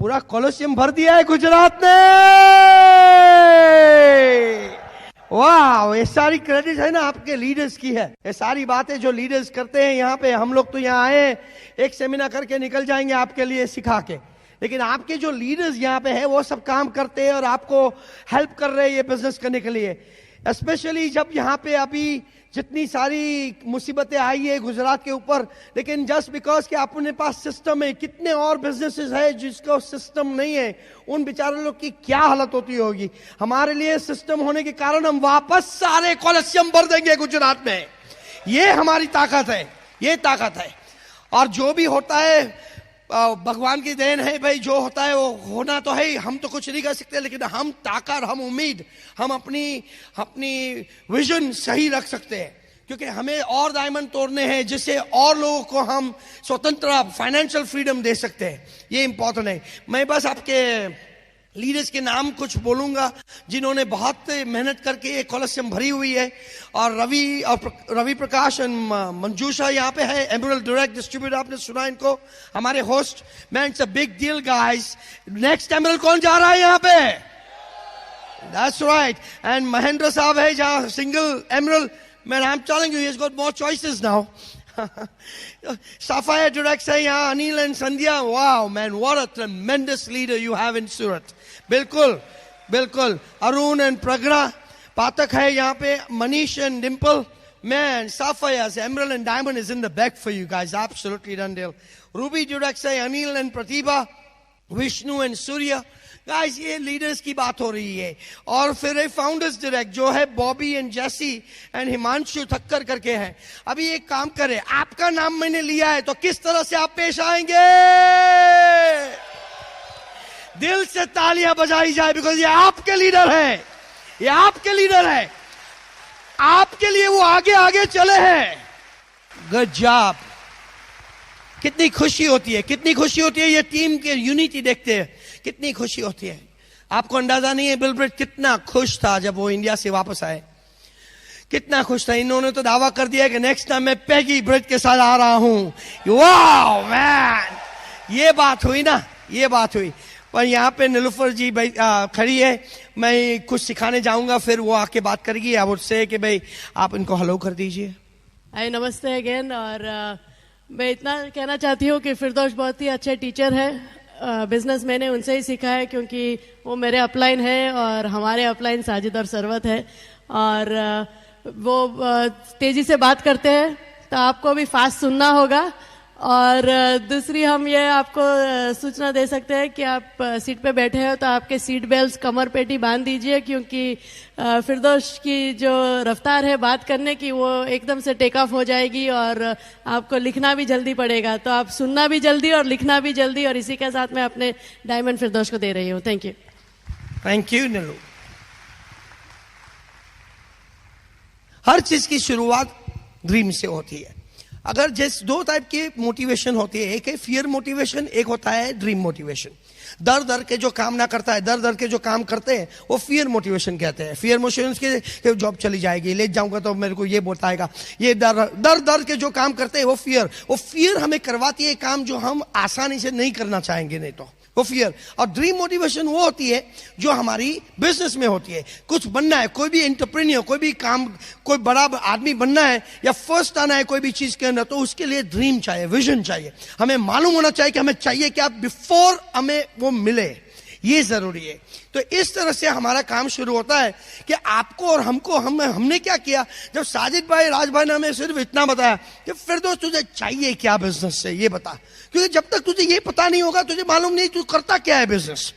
पूरा कोलोसियम भर दिया है गुजरात ने। वाह, ये सारी क्रेडिट है ना आपके लीडर्स की है। ये सारी बातें जो लीडर्स करते हैं यहाँ पे, हम लोग तो यहाँ आए एक सेमिनार करके निकल जाएंगे आपके लिए सिखा के, लेकिन आपके जो लीडर्स यहाँ पे हैं वो सब काम करते हैं और आपको हेल्प कर रहे हैं ये बिजनेस करने के लिए। स्पेशली जब यहाँ पे अभी जितनी सारी मुसीबतें आई है गुजरात के ऊपर, लेकिन जस्ट बिकॉज कि अपने पास सिस्टम है, कितने और बिजनेसेस है जिसका सिस्टम नहीं है, उन बेचारे लोग की क्या हालत होती होगी। हमारे लिए सिस्टम होने के कारण हम वापस सारे कोलोसियम भर देंगे गुजरात में। ये हमारी ताकत है, ये ताकत है। और जो भी होता है भगवान की देन है भाई, जो होता है वो होना तो है, हम तो कुछ नहीं कर सकते, लेकिन हम ताकत, हम उम्मीद, हम अपनी विजन सही रख सकते हैं, क्योंकि हमें और डायमंड तोड़ने हैं जिससे और लोगों को हम स्वतंत्र फाइनेंशियल फ्रीडम दे सकते हैं। ये इंपॉर्टेंट है। मैं बस आपके लीडर्स के नाम कुछ बोलूंगा जिन्होंने बहुत मेहनत करके ये कोलोसियम भरी हुई है। और रवि प्रकाश और मंजूषा यहाँ पे है, एमरल्ड डायरेक्ट डिस्ट्रीब्यूटर, आपने सुना इनको, हमारे host. Man, it's a big deal guys. Next emerald कौन जा रहा है यहाँ पे? That's right. एंड महेंद्र साहब है जहाँ single emerald. Man, I am telling you, he has got more choices now. Sapphire directs है यहाँ, Anil and Sandhya. Wow man, what a tremendous leader you have in Surat. बिल्कुल बिल्कुल। अरुण एंड प्रज्ञा पाठक है यहाँ पे, Manish and Dimple. Man, Sapphire, Emerald and Diamond is in the back for you guys. Absolutely done deal. Ruby directs है Anil and Pratibha, Vishnu and Surya. Guys, ये leaders की बात हो रही है। और फिर फाउंडर्स डायरेक्ट जो है Bobby and Jessie and Himanshu Thakkar करके हैं। अभी एक काम करें, आपका नाम मैंने लिया है तो किस तरह से आप पेश आएंगे? दिल से तालियां बजाई जाए, बिकॉज ये आपके लीडर है, ये आपके लीडर है। आपके लिए वो आगे आगे चले हैं। Good job. कितनी खुशी होती है, कितनी खुशी होती है ये टीम के यूनिटी देखते हैं, कितनी खुशी होती है। आपको अंदाजा नहीं है बिल ब्रेट कितना खुश था जब वो इंडिया से वापस आए, कितना खुश था। इन्होंने तो दावा कर दिया कि नेक्स्ट टाइम मैं पैगी ब्रेट के साथ आ रहा हूं। वाओ मैन, ये बात हुई ना, ये बात हुई। पर यहाँ पे नीलूफर जी भाई खड़ी है, मैं कुछ सिखाने जाऊंगा, फिर वो आके बात करेगी। आप उससे कि भाई आप इनको हेलो कर दीजिए। हाय, नमस्ते अगेन। और मैं इतना कहना चाहती हूँ कि फिरदौश बहुत ही अच्छे टीचर है। बिजनेस मैंने उनसे ही सीखा है, क्योंकि वो मेरे अपलाइन है और हमारे अपलाइन साजिद और सरवत है। और वो तेजी से बात करते हैं तो आपको भी फास्ट सुनना होगा। और दूसरी हम ये आपको सूचना दे सकते हैं कि आप सीट पे बैठे हो तो आपके सीट बेल्ट, कमर पेटी बांध दीजिए, क्योंकि फिरदौश की जो रफ्तार है बात करने की वो एकदम से टेक ऑफ हो जाएगी और आपको लिखना भी जल्दी पड़ेगा। तो आप सुनना भी जल्दी और लिखना भी जल्दी। और इसी के साथ मैं अपने डायमंड फिरदौश को दे रही हूँ। Thank you. थैंक यू नीलू। हर चीज की शुरुआत ड्रीम से होती है। अगर जैसे दो टाइप की मोटिवेशन होती है, एक है फियर मोटिवेशन, एक होता है ड्रीम मोटिवेशन। दर दर के जो काम ना करता है, दर दर के जो काम करते हैं वो फियर मोटिवेशन कहते हैं। फियर मोटिवेशन के जॉब चली जाएगी, ले जाऊंगा तो मेरे को ये बताएगा, ये दर दर के जो काम करते हैं वो फियर हमें करवाती है काम जो हम आसानी से नहीं करना चाहेंगे, नहीं तो वो फियर। और ड्रीम मोटिवेशन वो होती है जो हमारी बिजनेस में होती है। कुछ बनना है, कोई भी एंटरप्रेन्योर, कोई भी काम, कोई बड़ा आदमी बनना है या फर्स्ट आना है कोई भी चीज के अंदर, तो उसके लिए ड्रीम चाहिए, विजन चाहिए। हमें मालूम होना चाहिए कि हमें चाहिए क्या बिफोर हमें वो मिले, ये जरूरी है। तो इस तरह से हमारा काम शुरू होता है कि आपको और हमको हमने क्या किया, जब साजिद भाई, राज भाई ने हमें सिर्फ इतना बताया कि फिरदौस तुझे चाहिए क्या बिजनेस से, ये बता। क्योंकि जब तक तुझे ये पता नहीं होगा, तुझे मालूम नहीं तू करता क्या है बिजनेस।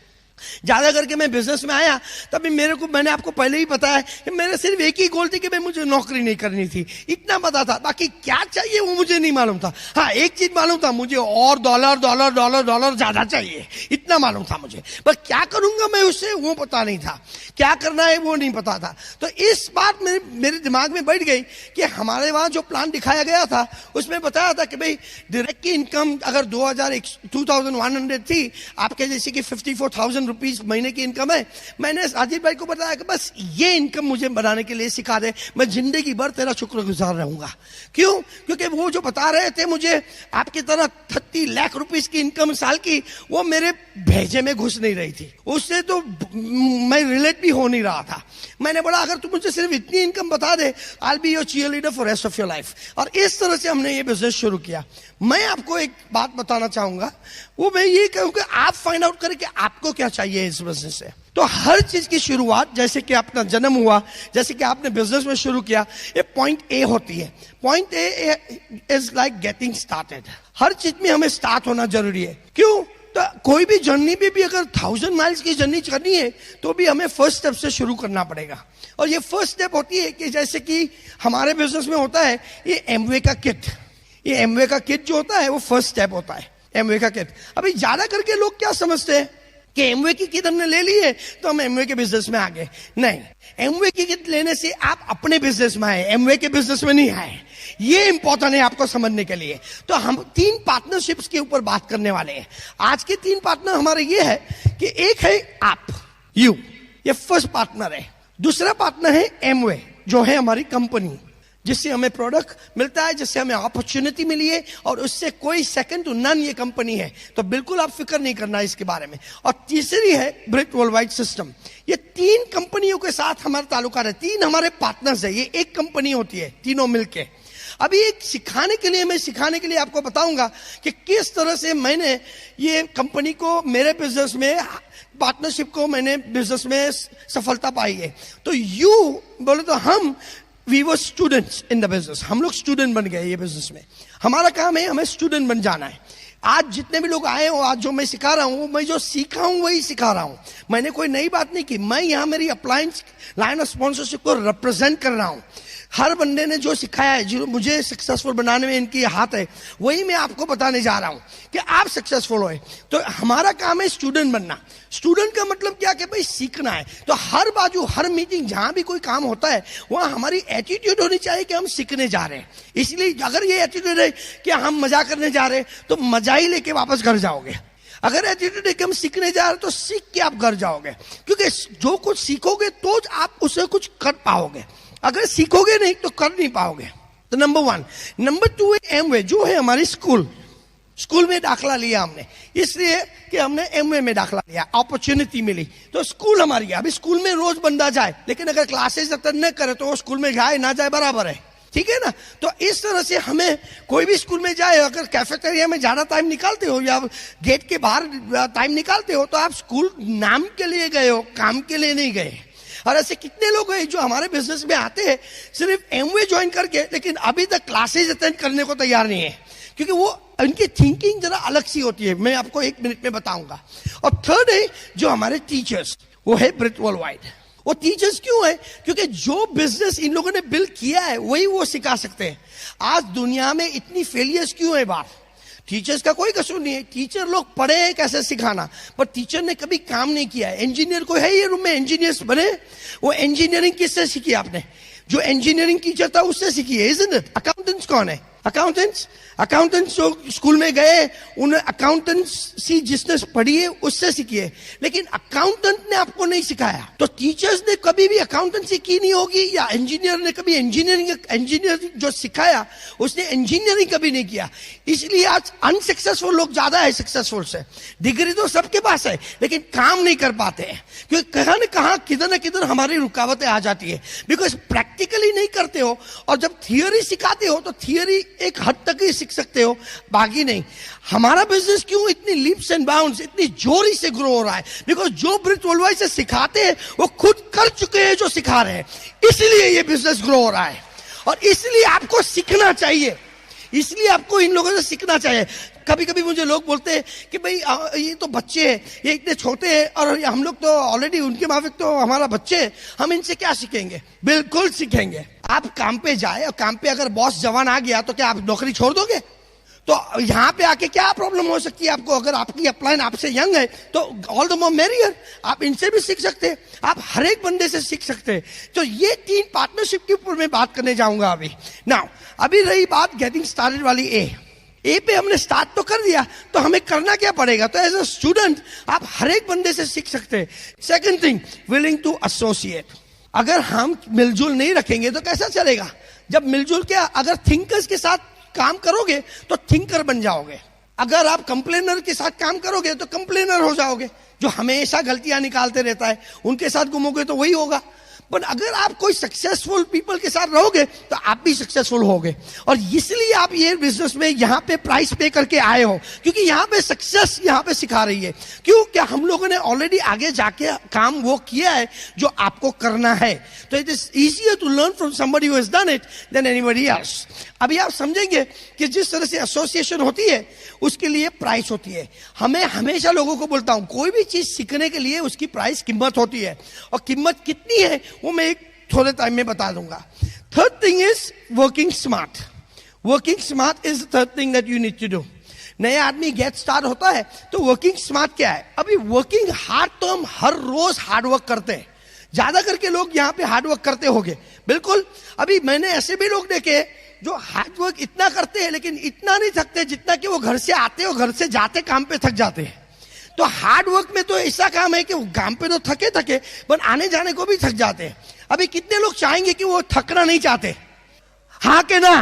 ज्यादा करके मैं बिजनेस में आया तभी मैंने आपको पहले ही बताया कि मेरे सिर्फ एक ही गोल थी कि मैं मुझे नौकरी नहीं करनी थी, इतना पता था। बाकी क्या चाहिए वो मुझे नहीं मालूम था। हाँ, एक चीज मालूम था, मुझे और डॉलर ज्यादा चाहिए, इतना मालूम था मुझे। पर क्या करूंगा मैं उससे वो पता नहीं था, क्या करना है वो नहीं पता था। तो इस बात मेरे दिमाग में बैठ गई कि हमारे वहां जो प्लान दिखाया गया था उसमें बताया था कि भाई डायरेक्ट की इनकम अगर 2100 थी, आपके जैसे कि 54,000 रुपीज महीने की इनकम है। मैंने राजीव भाई को बताया कि बस ये इनकम मुझे बनाने के लिए सिखा दे, मैं जिंदगी भर तेरा शुक्रगुजार रहूंगा। क्यों? क्योंकि वो जो बता रहे थे मुझे आपकी तरह 30 लाख रुपीस की इनकम साल की, वो मेरे भेजे में घुस नहीं रही थी, उससे तो मैं रिलेट भी हो नहीं रहा था। मैंने बोला अगर तू मुझे सिर्फ इतनी इनकम बता दे, I will be your cheerleader for rest of your life. और इस तरह से हमने ये बिजनेस शुरू किया। मैं आपको एक बात बताना चाहूंगा, वो मैं ये कहूँ कि आप फाइंड आउट करें कि आपको क्या चाहिए इस बिजनेस से। तो हर चीज की शुरुआत, जैसे कि अपना जन्म हुआ, जैसे कि आपने बिजनेस में शुरू किया, ये पॉइंट ए होती है। Point A is like getting started. हर चीज में हमें स्टार्ट होना जरूरी है। क्यों? तो कोई भी जर्नी पे भी अगर 1000 माइल्स की जर्नी करनी है तो भी हमें फर्स्ट स्टेप से शुरू करना पड़ेगा। और ये फर्स्ट स्टेप होती है कि जैसे कि हमारे बिजनेस में होता है ये एमवे का किट। ये एमवे का किट जो होता है वो फर्स्ट स्टेप होता है, एमवे का किट। अभी ज्यादा करके लोग क्या समझते हैं कि एमवे की किट हमने ले ली है तो हम एमवे के बिजनेस में आ गए। नहीं, एमवे की किट लेने से आप अपने बिजनेस में आए, एमवे के बिजनेस में नहीं आए। ये इंपॉर्टेंट है आपको समझने के लिए। तो हम 3 पार्टनरशिप्स के ऊपर बात करने वाले हैं। आज के 3 पार्टनर हमारे ये है कि एक है आप, यू, ये फर्स्ट पार्टनर है। दूसरा पार्टनर है एमवे, जो है हमारी कंपनी, जिससे हमें प्रोडक्ट मिलता है, जिससे हमें अपॉर्चुनिटी मिली है, और उससे कोई सेकंड टू नन ये कंपनी है। तो बिल्कुल आप फिक्र नहीं करना इसके बारे में। और तीसरी है ब्रिट वर्ल्डवाइड सिस्टम। ये 3 कंपनियों के साथ हमारा ताल्लुका है। 3 हमारे पार्टनर्स है, ये एक कंपनी होती है, तीनों मिलके। अभी एक सिखाने के लिए आपको बताऊंगा कि किस तरह से मैंने ये कंपनी को, मेरे बिजनेस में पार्टनरशिप को मैंने बिजनेस में सफलता पाई है। तो यू बोले तो हम we were students in the business. हम लोग स्टूडेंट बन गए ये बिजनेस में। हमारा काम है हमें स्टूडेंट बन जाना है। आज जितने भी लोग आए हो, आज जो मैं सिखा रहा हूं, मैं जो सीखा हूं वही सिखा रहा हूं। मैंने कोई नई बात नहीं की। मैं यहाँ मेरी अप्लायंस लाइन ऑफ स्पॉन्सरशिप को रिप्रेजेंट कर रहा हूं। हर बंदे ने जो सिखाया है, जो मुझे सक्सेसफुल बनाने में इनकी हाथ है, वही मैं आपको बताने जा रहा हूं कि आप सक्सेसफुल होए। तो हमारा काम है स्टूडेंट बनना। स्टूडेंट का मतलब क्या कि भाई सीखना है। तो हर बाजू, हर मीटिंग, जहां भी कोई काम होता है, वहां हमारी एटीट्यूड होनी चाहिए कि हम सीखने जा रहे हैं। इसलिए अगर ये एटीट्यूड है कि हम मजा करने जा रहे हैं, तो मजा ही लेके वापस घर जाओगे। अगर एटीट्यूड है कि हम सीखने जा रहे हैं, तो सीख के आप घर जाओगे, क्योंकि जो कुछ सीखोगे तो आप उसे कुछ कर पाओगे। अगर सीखोगे नहीं तो कर नहीं पाओगे। तो नंबर 1। नंबर 2 है एमवे, जो है हमारी स्कूल में दाखला लिया हमने, इसलिए कि हमने एमवे में दाखला लिया, अपॉर्चुनिटी मिली। तो स्कूल हमारी है। अभी स्कूल में रोज बंदा जाए, लेकिन अगर क्लासेस अटेंड न करे तो वो स्कूल में जाए ना जाए बराबर है, ठीक है ना। तो इस तरह से हमें कोई भी स्कूल में जाए, अगर कैफेटेरिया में ज्यादा टाइम निकालते हो या गेट के बाहर टाइम निकालते हो, तो आप स्कूल नाम के लिए गए हो, काम के लिए नहीं गए। और ऐसे कितने लोग हैं जो हमारे बिजनेस में आते हैं सिर्फ एमवे ज्वाइन करके, लेकिन अभी तक क्लासेस अटेंड करने को तैयार नहीं है, क्योंकि वो उनकी थिंकिंग जरा अलग सी होती है। मैं आपको 1 मिनट में बताऊंगा। और थर्ड है जो हमारे टीचर्स, वो है ब्रिट वर्ल्डवाइड। वो टीचर्स क्यों है? क्योंकि जो बिजनेस इन लोगों ने बिल्ड किया है वही वो सिखा सकते हैं। आज दुनिया में इतनी फेलियर्स क्यों है बात? टीचर्स का कोई कसूर नहीं है। टीचर लोग पढ़े हैं कैसे सिखाना, पर टीचर ने कभी काम नहीं किया है। इंजीनियर को है ये रूम में इंजीनियर्स बने, वो इंजीनियरिंग किससे सीखी आपने? जो इंजीनियरिंग टीचर था उससे सीखी है, इज़न्ट इट? अकाउंटेंट्स कौन है? अकाउंटेंट्स जो स्कूल में गए, उन्हें अकाउंटेंसी जिसने पढ़ी है उससे सीखी है, लेकिन अकाउंटेंट ने आपको नहीं सिखाया। तो टीचर्स ने कभी भी अकाउंटेंसी की नहीं होगी, या इंजीनियर ने कभी इंजीनियरिंग जो सिखाया उसने इंजीनियरिंग कभी नहीं किया। इसलिए आज अनसक्सेसफुल लोग ज्यादा है सक्सेसफुल से। डिग्री तो सबके पास है, लेकिन काम नहीं कर पाते हैं, क्योंकि कहां न कहां, किधर न किधर हमारी रुकावटें आ जाती है, बिकॉज प्रैक्टिकली नहीं करते हो। और जब थियोरी सिखाते हो तो थियोरी एक हद तक ही सीख सकते हो, बाकी नहीं। हमारा बिजनेस क्यों इतनी लीप्स एंड बाउंड्स, इतनी जोरी से ग्रो हो रहा है? बिकॉज जो ब्रिट वर्ल्डवाइड से सिखाते हैं वो खुद कर चुके हैं जो सिखा रहे हैं, इसलिए ये बिजनेस ग्रो हो रहा है। और इसलिए आपको सीखना चाहिए, इसलिए आपको इन लोगों से सीखना चाहिए। कभी कभी मुझे लोग बोलते हैं कि भाई ये तो बच्चे हैं, ये इतने छोटे हैं, और हम लोग तो ऑलरेडी उनके माफिक तो हमारा बच्चे हैं, हम इनसे क्या सीखेंगे? बिल्कुल सीखेंगे। आप काम पे जाए और काम पे अगर बॉस जवान आ गया तो क्या आप नौकरी छोड़ दोगे? तो यहाँ पे आके क्या प्रॉब्लम हो सकती है आपको? अगर आपकी अपलाइन आपसे यंग है तो ऑल द मोर मेरियर, आप इनसे भी सीख सकते हैं, आप हर एक बंदे से सीख सकते हैं। तो ये 3 पार्टनरशिप के ऊपर मैं बात करने जाऊंगा अभी। नाउ अभी रही बात गेटिंग स्टार्टेड वाली ए, ए पे हमने स्टार्ट तो कर दिया, तो हमें करना क्या पड़ेगा? तो एज अ स्टूडेंट आप हर एक बंदे से सीख सकते हैं. Second thing, willing to associate. अगर हम मिलजुल नहीं रखेंगे तो कैसा चलेगा? जब मिलजुल के अगर थिंकर्स के साथ काम करोगे तो थिंकर बन जाओगे. अगर आप कंप्लेनर के साथ काम करोगे तो कंप्लेनर हो जाओगे. जो हमेशा गलतियां निकालते रहता है, उनके साथ घूमोगे तो वही होगा. पर अगर आप कोई सक्सेसफुल पीपल के साथ रहोगे तो आप भी सक्सेसफुल होगे. और इसलिए आप ये बिजनेस में यहाँ पे प्राइस पे करके आए हो, क्योंकि यहाँ पे सक्सेस यहाँ पे सिखा रही है. क्यों? क्या हम लोगों ने ऑलरेडी आगे जाके काम वो किया है जो आपको करना है. तो it is easier to learn from somebody who has done it than anybody else. अभी आप समझेंगे कि जिस तरह से एसोसिएशन होती है उसके लिए प्राइस होती है. हमें हमेशा लोगों को बोलता हूं, कोई भी चीज सीखने के लिए उसकी प्राइस, कीमत होती है. और कीमत कितनी है वो मैं एक थोड़े टाइम में बता दूंगा. Third thing is working smart. Working smart is the third thing that you need to do. नया आदमी गेट स्टार्ट होता है तो वर्किंग स्मार्ट क्या है? अभी वर्किंग हार्ड तो हम हर रोज हार्डवर्क करते हैं. ज्यादा करके लोग यहाँ पे हार्डवर्क करते होंगे. बिल्कुल. अभी मैंने ऐसे भी लोग देखे जो हार्डवर्क इतना करते हैं लेकिन इतना नहीं थकते जितना कि वो घर से आते और घर से जाते काम पे थक जाते हैं. तो हार्डवर्क में तो ऐसा काम है कि वो काम पे तो थके थके, पर आने जाने को भी थक जाते हैं. अभी कितने लोग चाहेंगे कि वो थकना नहीं चाहते? हाँ के ना?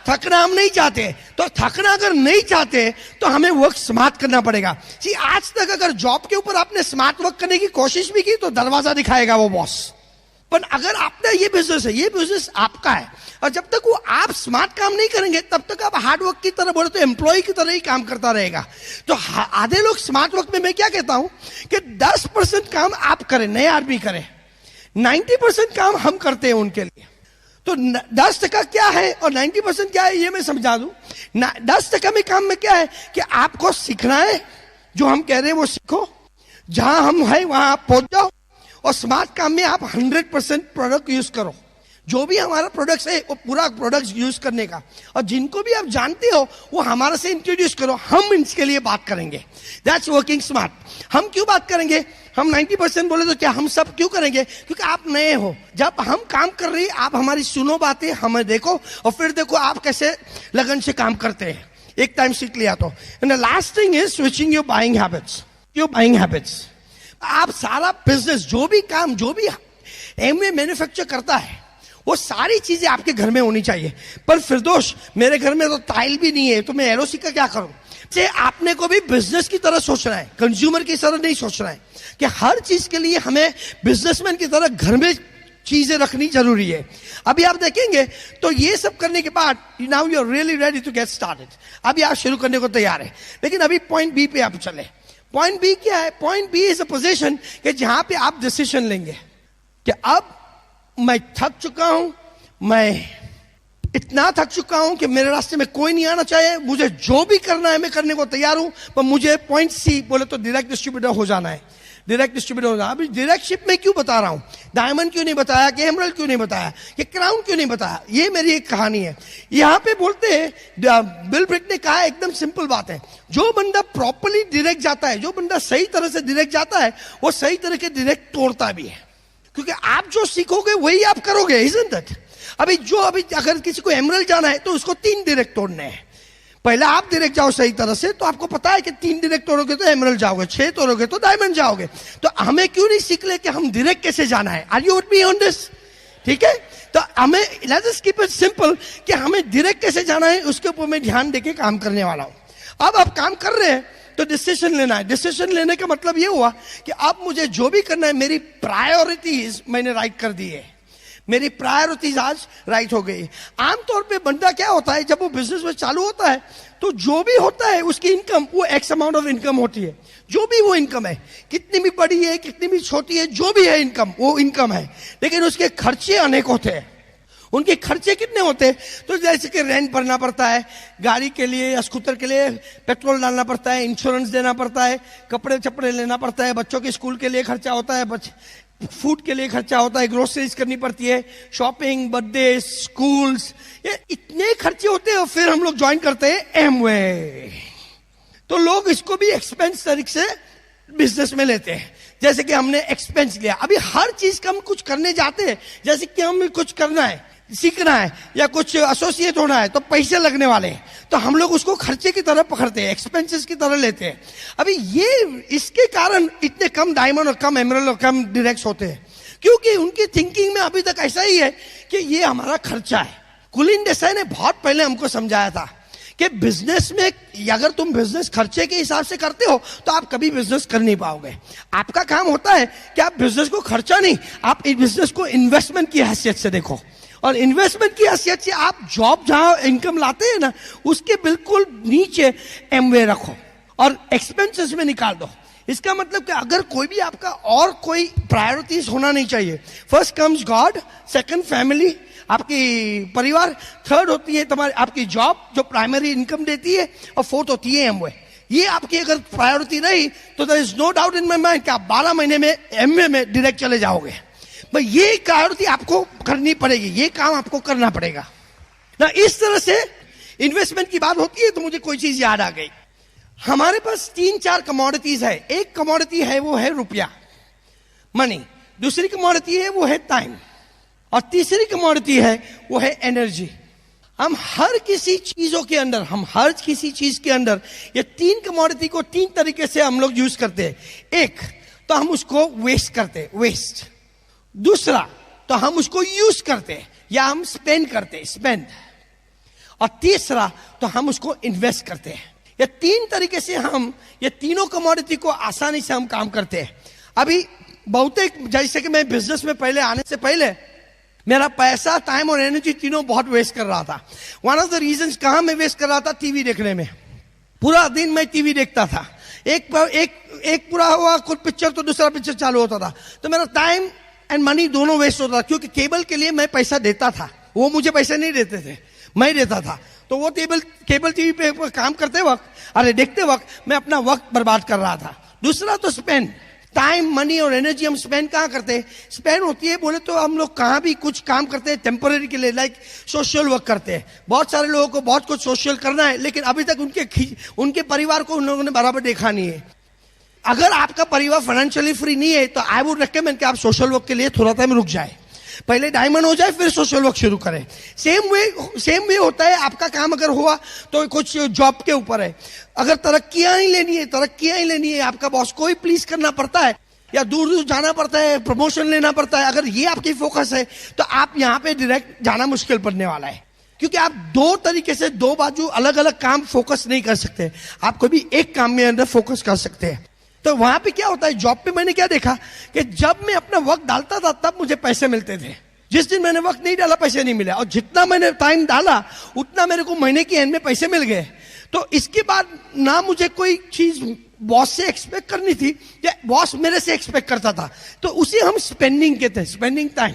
थकना हम नहीं चाहते. तो थकना अगर नहीं चाहते तो हमें वर्क स्मार्ट करना पड़ेगा. जी, आज तक अगर जॉब के ऊपर आपने स्मार्ट वर्क करने की कोशिश भी की तो दरवाजा दिखाएगा वो बॉस. पर अगर आपका ये बिजनेस है, ये बिजनेस आपका है, और जब तक वो आप स्मार्ट काम नहीं करेंगे तब तक आप हार्ड वर्क की तरह, बोले तो एम्प्लॉय की तरह ही काम करता रहेगा. तो आधे लोग स्मार्ट वर्क में मैं क्या कहता हूं कि 10% काम आप करें, नए आदमी करें, 90% काम हम करते हैं उनके लिए. तो 10% क्या है और 90% क्या है ये मैं समझा दूं. 10% में काम में क्या है कि आपको सीखना है, जो हम कह रहे हैं वो सीखो, जहां हम हैं वहां आप पहुंच जाओ. और स्मार्ट काम में आप 100% प्रोडक्ट यूज करो. जो भी हमारा प्रोडक्ट है वो पूरा प्रोडक्ट यूज करने का. और जिनको भी आप जानते हो वो हमारे से इंट्रोड्यूस करो, हम इसके लिए बात करेंगे. That's working smart. हम क्यों बात करेंगे? हम 90% बोले तो क्या हम सब क्यों करेंगे? क्योंकि आप नए हो. जब हम काम कर रहे हैं आप हमारी सुनो बातें, हमें देखो और फिर देखो आप कैसे लगन से काम करते हैं. एक टाइम सीख लिया तो. And the last thing is switching your buying habits. Your buying habits. आप सारा बिजनेस, जो भी काम, जो भी एमवे मैन्युफैक्चर करता है, वो सारी चीजें आपके घर में होनी चाहिए. पर फिरदौस, मेरे घर में तो टाइल भी नहीं है तो मैं एलओसी का क्या करूं? से आपने को भी बिजनेस की तरह सोचना है, कंज्यूमर की तरह नहीं सोचना है कि हर चीज के लिए हमें बिजनेसमैन की तरह घर में चीजें रखनी जरूरी है. अभी आप देखेंगे तो ये सब करने के बाद now you are really ready to get started. अभी आप शुरू करने को तैयार है. लेकिन अभी पॉइंट बी पे आप चले. पॉइंट बी क्या है? Point B is a position कि जहां पे आप डिसीजन लेंगे कि अब मैं थक चुका हूं, मैं इतना थक चुका हूं कि मेरे रास्ते में कोई नहीं आना चाहिए, मुझे जो भी करना है मैं करने को तैयार हूं, पर मुझे पॉइंट सी बोले तो डायरेक्ट डिस्ट्रीब्यूटर हो जाना है. डायरेक्ट डिस्ट्रीब्यूटर हो जाना. अभी डायरेक्टशिप में क्यों बता रहा हूं? डायमंड क्यों नहीं बताया, कि एमरल्ड क्यों नहीं बताया, कि क्राउन क्यों नहीं बताया? ये मेरी एक कहानी है. यहां पे बोलते हैं, बिल ब्रिक ने कहा, एकदम सिंपल बात है, जो बंदा प्रॉपरली डायरेक्ट जाता है, जो बंदा सही तरह से डायरेक्ट जाता है, वो सही तरह के डायरेक्ट तोड़ता भी है. क्योंकि आप जो सीखोगे वही आप करोगे. Isn't that? अभी अगर किसी को एमरल्ड जाना है तो उसको 3 डायरेक्ट तोड़ने हैं. पहले आप डायरेक्ट जाओ सही तरह से, तो आपको पता है कि 3 डायरेक्ट तोड़ोगे तो एमरल्ड जाओगे, 6 तोड़ोगे तो डायमंड जाओगे. तो हमें क्यों नहीं सीख ले कि हम डायरेक्ट कैसे जाना है? Are you with me on this? ठीक है. तो हमें let's just keep it simple कि हमें डायरेक्ट कैसे जाना है उसके ऊपर मैं ध्यान देके काम करने वाला हूं. अब आप काम कर रहे हैं तो डिसीजन लेना है. डिसीजन लेने का मतलब ये हुआ कि अब मुझे जो भी करना है, मेरी प्रायोरिटीज मैंने राइट कर दी है. मेरी प्रायोरिटीज आज राइट हो गई. आमतौर पे बंदा क्या होता है, जब वो बिजनेस में चालू होता है तो जो भी होता है उसकी इनकम, वो एक्स अमाउंट ऑफ इनकम होती है. जो भी वो इनकम है, कितनी भी बड़ी है कितनी भी छोटी है, जो भी है इनकम, वो इनकम है. लेकिन उसके खर्चे अनेक होते हैं. उनके खर्चे कितने होते हैं? तो जैसे कि रेंट भरना पड़ता है, गाड़ी के लिए या स्कूटर के लिए पेट्रोल डालना पड़ता है, इंश्योरेंस देना पड़ता है, कपड़े चपड़े लेना पड़ता है, बच्चों के स्कूल के लिए खर्चा होता है, फूड के लिए खर्चा होता है, ग्रोसरीज करनी पड़ती है, शॉपिंग, बर्थडे, स्कूल्स, ये इतने खर्चे होते हैं. और फिर हम लोग ज्वाइन करते हैं एमवे. तो लोग इसको भी एक्सपेंस तरीके से बिजनेस में लेते हैं. जैसे कि हमने एक्सपेंस लिया. अभी हर चीज का हम कुछ करने जाते हैं, जैसे कि हमें कुछ करना है, सीखना है या कुछ एसोसिएट होना है तो पैसे लगने वाले हैं. तो हम लोग उसको खर्चे की तरह पकड़ते हैं, एक्सपेंसेस की तरह लेते हैं। अभी ये इसके कारण इतने कम डायमंड और कम एमरल्ड और कम डायरेक्ट्स होते हैं, क्योंकि उनकी थिंकिंग में अभी तक ऐसा ही है कि ये हमारा खर्चा है। कुलीन देसाई ने बहुत पहले हमको समझाया था कि बिजनेस में अगर तुम बिजनेस खर्चे के हिसाब से करते हो तो आप कभी बिजनेस कर नहीं पाओगे। आपका काम होता है कि आप बिजनेस को खर्चा नहीं, आप इस बिजनेस को इन्वेस्टमेंट की हैसियत से देखो, और इन्वेस्टमेंट की हैसियत से आप जॉब जहां इनकम लाते हैं ना, उसके बिल्कुल नीचे एमवे रखो और एक्सपेंसेस में निकाल दो। इसका मतलब कि अगर कोई भी आपका और कोई प्रायोरिटीज होना नहीं चाहिए। First comes God, second family, आपकी परिवार, थर्ड होती है तुम्हारी आपकी जॉब जो प्राइमरी इनकम देती है, और फोर्थ होती है एमवे। ये आपकी अगर प्रायोरिटी रही तो there is no doubt in my mind कि आप 12 महीने में एमवे में डायरेक्ट चले जाओगे। भाई ये प्रायोरिटी आपको करनी पड़ेगी, ये काम आपको करना पड़ेगा ना। इस तरह से इन्वेस्टमेंट की बात होती है तो मुझे कोई चीज याद आ गई। हमारे पास 3-4 कमोडिटीज है। एक कमोडिटी है वो है रुपया, मनी। दूसरी कमोडिटी है वो है टाइम, और तीसरी कमोडिटी है वो है एनर्जी। हम हर किसी चीज के अंदर ये 3 कमोडिटी को 3 तरीके से हम लोग यूज करते हैं। एक तो हम उसको वेस्ट करते हैं, वेस्ट। दूसरा तो हम उसको यूज करते हैं या हम स्पेंड करते हैं, स्पेंड। और तीसरा तो हम उसको इन्वेस्ट करते हैं। ये 3 तरीके से हम ये तीनों कमोडिटी को आसानी से हम काम करते हैं। अभी बहुतेक, जैसे कि मैं बिजनेस में पहले आने से पहले मेरा पैसा, टाइम और एनर्जी तीनों बहुत वेस्ट कर रहा था। वन ऑफ द रीजंस कहां मैं वेस्ट कर रहा था, टीवी देखने में। पूरा दिन मैं टीवी देखता था, एक पूरा हुआ कुछ पिक्चर तो दूसरा पिक्चर चालू होता था, तो मेरा टाइम एंड मनी दोनों वेस्ट होता था। क्योंकि केबल के लिए मैं पैसा देता था, वो मुझे पैसे नहीं देते थे, मैं देता था। तो वो केबल टीवी पे काम करते वक्त, देखते वक्त मैं अपना वक्त बर्बाद कर रहा था। दूसरा तो स्पेंड, टाइम, मनी और एनर्जी हम स्पेंड कहाँ करते हैं? स्पेंड होती है बोले तो हम लोग कहाँ भी कुछ काम करते हैं टेम्पररी के लिए, लाइक सोशल वर्क करते हैं। बहुत सारे लोगों को बहुत कुछ सोशल करना है, लेकिन अभी तक उनके परिवार को उन लोगों ने बराबर देखा नहीं है। अगर आपका परिवार फाइनेंशियली फ्री नहीं है तो आई वुड रेकमेंड कि आप सोशल वर्क के लिए थोड़ा टाइम रुक जाए, पहले डायमंड हो जाए फिर सोशल वर्क शुरू करें। सेम वे होता है। आपका काम अगर हुआ तो कुछ जॉब के ऊपर है, अगर तरक्कियां ही लेनी है, आपका बॉस को ही प्लीज करना पड़ता है या दूर दूर जाना पड़ता है, प्रमोशन लेना पड़ता है, अगर ये आपकी फोकस है तो आप यहाँ पे डायरेक्ट जाना मुश्किल पड़ने वाला है। क्योंकि आप 2 तरीके से 2 बाजू अलग अलग काम फोकस नहीं कर सकते, आप कभी एक काम में अंदर फोकस कर सकते हैं। तो वहां पे क्या होता है, जॉब पे मैंने क्या देखा कि जब मैं अपना वक्त डालता था तब मुझे पैसे मिलते थे। जिस दिन मैंने वक्त नहीं डाला पैसे नहीं मिले, और जितना मैंने टाइम डाला उतना मेरे को महीने की एंड में पैसे मिल गए। तो इसके बाद ना मुझे कोई चीज बॉस से एक्सपेक्ट करनी थी या बॉस मेरे से एक्सपेक्ट करता था, तो उसे हम स्पेंडिंग कहते हैं, स्पेंडिंग टाइम।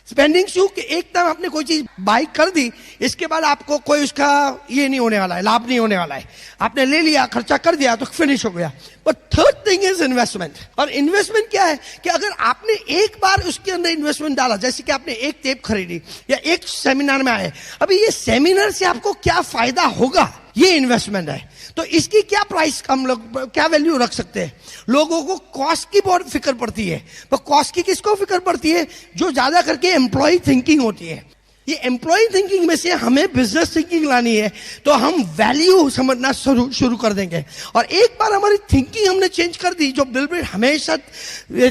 स्पेंडिंग शू कि एक टाइम आपने कोई चीज बाई कर दी, इसके बाद आपको कोई उसका ये नहीं होने वाला है, लाभ नहीं होने वाला है। आपने ले लिया, खर्चा कर दिया तो फिनिश हो गया। But third thing is investment. और इन्वेस्टमेंट क्या है कि अगर आपने एक बार उसके अंदर इन्वेस्टमेंट डाला, जैसे कि आपने एक टेप खरीदी या एक सेमिनार में आए, अभी ये सेमिनार से आपको क्या फायदा होगा, ये इन्वेस्टमेंट है। तो इसकी क्या प्राइस हम लोग क्या वैल्यू रख सकते हैं? लोगों को कॉस्ट की बहुत फिक्र पड़ती है, पर कॉस्ट की किसको फिक्र पड़ती है? जो ज्यादा करके एम्प्लॉय थिंकिंग होती है। ये एम्प्लॉय थिंकिंग में से हमें बिजनेस थिंकिंग लानी है, तो हम वैल्यू समझना शुरू कर देंगे। और एक बार हमारी थिंकिंग हमने चेंज कर दी, जो बिल रेट हमेशा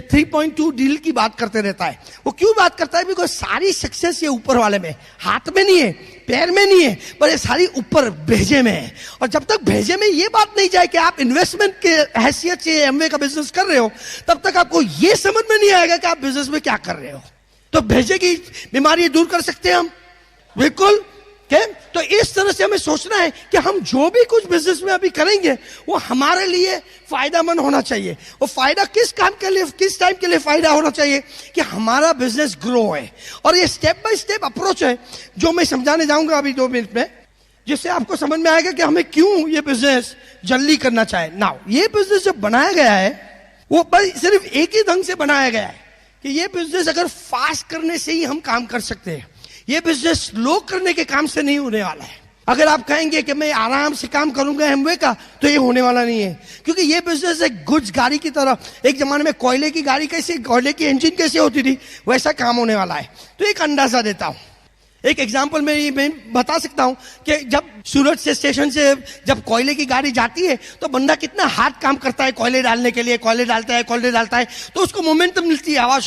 3.2 डील की बात करते रहता है। वो क्यों बात करता है? बिकॉज सारी सक्सेस ये ऊपर वाले में, हाथ में नहीं है, पैर में नहीं है, पर ये सारी ऊपर भेजे में है। और जब तक भेजे में ये बात नहीं जाए कि आप इन्वेस्टमेंट के हैसियत से एमवे का बिजनेस कर रहे हो, तब तक आपको ये समझ में नहीं आएगा कि आप बिजनेस में क्या कर रहे हो। तो भेजे की बीमारी दूर कर सकते हैं हम, बिल्कुल। तो इस तरह से हमें सोचना है कि हम जो भी कुछ बिजनेस में अभी करेंगे वो हमारे लिए फायदेमंद होना चाहिए। वो फायदा किस काम के लिए, किस टाइम के लिए फायदा होना चाहिए कि हमारा बिजनेस ग्रो है। और ये स्टेप बाय स्टेप अप्रोच है जो मैं समझाने जाऊंगा अभी 2 मिनट में, जिससे आपको समझ में आएगा कि हमें क्यों ये बिजनेस जल्दी करना चाहे। नाउ ये बिजनेस जब बनाया गया है वो सिर्फ एक ही ढंग से बनाया गया है कि ये बिजनेस अगर फास्ट करने से ही हम काम कर सकते हैं, ये बिजनेस स्लो करने के काम से नहीं होने वाला है। अगर आप कहेंगे कि मैं आराम से काम करूंगा एमवे का, तो ये होने वाला नहीं है। क्योंकि ये बिजनेस एक गुड्स गाड़ी की तरह, एक जमाने में कोयले की गाड़ी कैसे, कोयले की इंजन कैसे होती थी, वैसा काम होने वाला है। तो एक अंदाजा देता हूं, एक एग्जाम्पल मैं बता सकता हूं कि जब सूरत से स्टेशन से जब कोयले की गाड़ी जाती है तो बंदा कितना हार्ड काम करता है कोयले डालने के लिए, कोयले डालता है तो उसको मोमेंटम मिलती है, आवाज।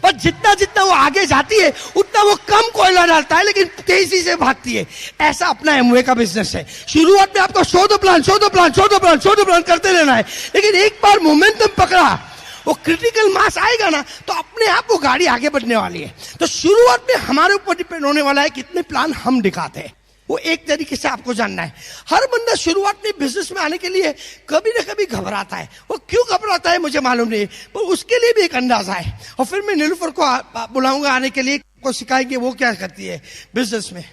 पर जितना वो आगे जाती है उतना वो कम कोयला डालता है लेकिन तेजी से भागती है। ऐसा अपना एमवे का बिजनेस है। शुरुआत में आपको शो द प्लान करते रहना है, लेकिन एक बार मोमेंटम पकड़ा, वो क्रिटिकल मास आएगा ना तो अपने आप वो गाड़ी आगे बढ़ने वाली है। तो शुरुआत में हमारे ऊपर डिपेंड होने वाला है कितने प्लान हम दिखाते हैं। वो एक तरीके से आपको जानना है। हर बंदा शुरुआत में बिजनेस में आने के लिए कभी ना कभी घबराता है। वो क्यों घबराता है मुझे मालूम नहीं, पर उसके लिए भी एक अंदाजा है। और फिर मैं नीलूफर को बुलाऊंगा आने के लिए, को सिखाएंगे वो क्या करती है बिजनेस में।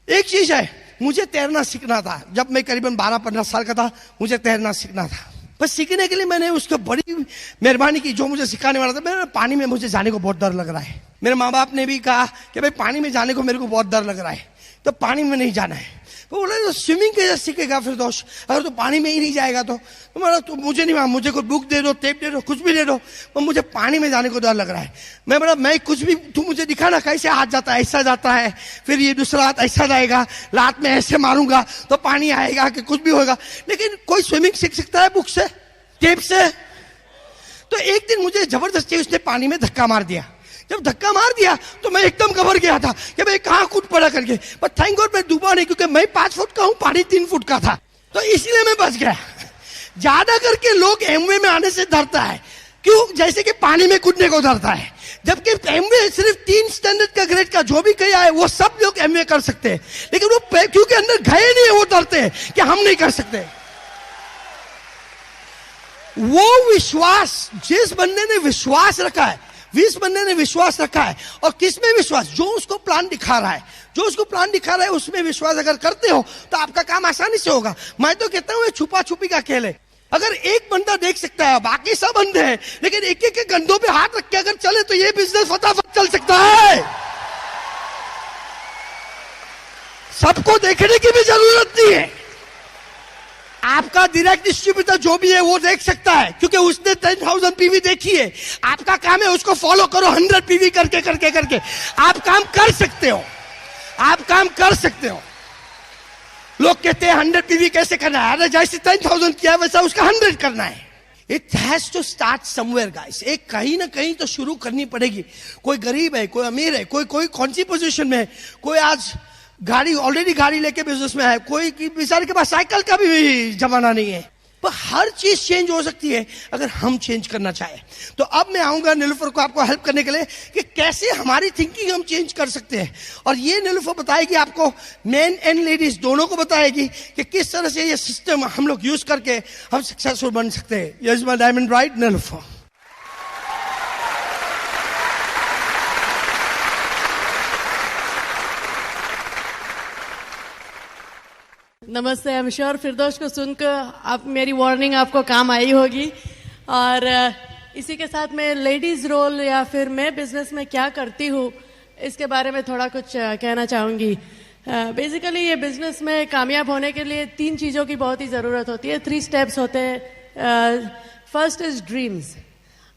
एक चीज है, मुझे तैरना सीखना था। जब मैं करीबन 12-15 साल का था मुझे तैरना सीखना था। बस सीखने के लिए मैंने उसको बड़ी मेहरबानी की, जो मुझे सिखाने वाला था। मेरे पानी में मुझे जाने को बहुत डर लग रहा है। मेरे माँ बाप ने भी कहा कि भाई पानी में जाने को मेरे को बहुत डर लग रहा है, तो पानी में नहीं जाना है। तो बोले तो स्विमिंग कैसे सीखेगा फिरदौस, अगर तो पानी में ही नहीं जाएगा तो बोला तो मुझे नहीं, मुझे कोई बुक दे दो, टेप दे दो, कुछ भी दे दो, पर मुझे पानी में जाने को डर लग रहा है। मैं बोला मैं कुछ भी, तू मुझे दिखाना कैसे हाथ जाता है, ऐसा जाता है, फिर ये दूसरा हाथ ऐसा जाएगा, लात में ऐसे मारूंगा तो पानी आएगा कि कुछ भी होगा। लेकिन कोई स्विमिंग सीख सकता है बुक से, टेप से? तो एक दिन मुझे जबरदस्ती उसने पानी में धक्का मार दिया। जब धक्का मार दिया तो मैं एकदम घबर गया था कि मैं कहां कूद पड़ा करके, पर थैंक गॉड मैं डूबा नहीं, क्योंकि मैं 5 फुट का हूं, पानी 3 फुट का था, तो इसलिए मैं बच गया। ज्यादा करके लोग एमवे में आने से डरता है, क्यों? जैसे कि पानी में कूदने को डरता है। जबकि एमवे सिर्फ 3 स्टैंडर्ड का ग्रेड का जो भी किया है वो सब लोग एमवे कर सकते हैं, लेकिन वो क्योंकि अंदर गए नहीं है वो डरते हैं कि हम नहीं कर सकते। वो विश्वास, जिस बंदे ने विश्वास रखा है, 20 बंदे ने विश्वास रखा है, और किसमें विश्वास? जो उसको प्लान दिखा रहा है, जो उसको प्लान दिखा रहा है उसमें विश्वास अगर करते हो तो आपका काम आसानी से होगा। मैं तो कहता हूं छुपा छुपी का खेल है। अगर एक बंदा देख सकता है, बाकी सब अंधे हैं, लेकिन एक एक के कंधों पे हाथ रख के अगर चले तो ये बिजनेस फटाफट चल सकता है। सबको देखने की भी जरूरत नहीं है। आपका डायरेक्ट डिस्ट्रीब्यूटर जो भी है वो देख सकता है, क्योंकि उसने 10,000 पीवी देखी है। आपका काम है उसको फॉलो करो, 100 पीवी करके करके करके आप काम कर सकते हो, आप काम कर सकते हो। लोग कहते हैं 100 पीवी कैसे करना है? अरे जैसे 10,000 किया वैसा उसका 100 करना है। It has to start somewhere guys. एक कहीं ना कहीं तो शुरू करनी पड़ेगी। कोई गरीब है, कोई अमीर है, कोई कौन सी पोजीशन में है, कोई आज ऑलरेडी गाड़ी लेके बिजनेस में है, कोई बेचारे के पास साइकिल का भी जमाना नहीं है। पर हर चीज चेंज हो सकती है अगर हम चेंज करना चाहें। तो अब मैं आऊंगा नीलूफर को आपको हेल्प करने के लिए कि कैसे हमारी थिंकिंग हम चेंज कर सकते हैं। और ये नीलूफर बताएगी आपको, मेन एंड लेडीज दोनों को बताएगी कि किस तरह से ये सिस्टम हम लोग यूज करके हम सक्सेसफुल बन सकते हैं। ये is my diamond bride Nilufar. नमस्ते। आई एम श्योर फिरदौस को सुनकर आप मेरी वार्निंग आपको काम आई होगी। और इसी के साथ मैं लेडीज रोल या फिर मैं बिजनेस में क्या करती हूँ इसके बारे में थोड़ा कुछ कहना चाहूँगी। बेसिकली ये बिजनेस में कामयाब होने के लिए 3 चीज़ों की बहुत ही ज़रूरत होती है। 3 स्टेप्स होते हैं। First is dreams.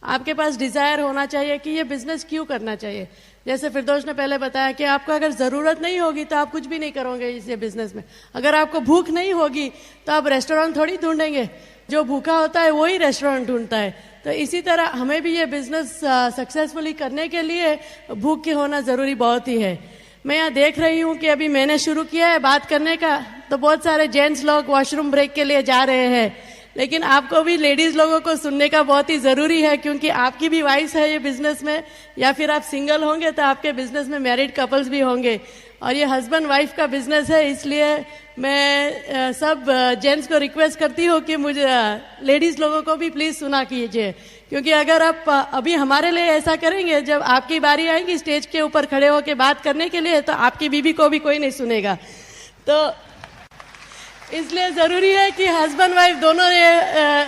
आपके पास डिज़ायर होना चाहिए कि ये बिजनेस क्यों करना चाहिए। जैसे फिरदौस ने पहले बताया कि आपको अगर ज़रूरत नहीं होगी तो आप कुछ भी नहीं करोगे इस बिजनेस में। अगर आपको भूख नहीं होगी तो आप रेस्टोरेंट थोड़ी ढूंढेंगे, जो भूखा होता है वही रेस्टोरेंट ढूंढता है। तो इसी तरह हमें भी ये बिजनेस सक्सेसफुली करने के लिए भूख के होना ज़रूरी बहुत ही है। मैं यहाँ देख रही हूँ कि अभी मैंने शुरू किया है बात करने का, तो बहुत सारे जेंट्स लोग वॉशरूम ब्रेक के लिए जा रहे हैं, लेकिन आपको भी लेडीज लोगों को सुनने का बहुत ही जरूरी है, क्योंकि आपकी भी वाइफ है ये बिजनेस में, या फिर आप सिंगल होंगे तो आपके बिजनेस में मैरिड कपल्स भी होंगे, और ये हस्बैंड वाइफ का बिजनेस है। इसलिए मैं सब जेंट्स को रिक्वेस्ट करती हूँ कि मुझे लेडीज लोगों को भी प्लीज सुना कीजिए, क्योंकि अगर आप अभी हमारे लिए ऐसा करेंगे, जब आपकी बारी आएगी स्टेज के ऊपर खड़े होकर बात करने के लिए, तो आपकी बीवी को भी कोई नहीं सुनेगा। तो इसलिए जरूरी है कि हस्बैंड वाइफ दोनों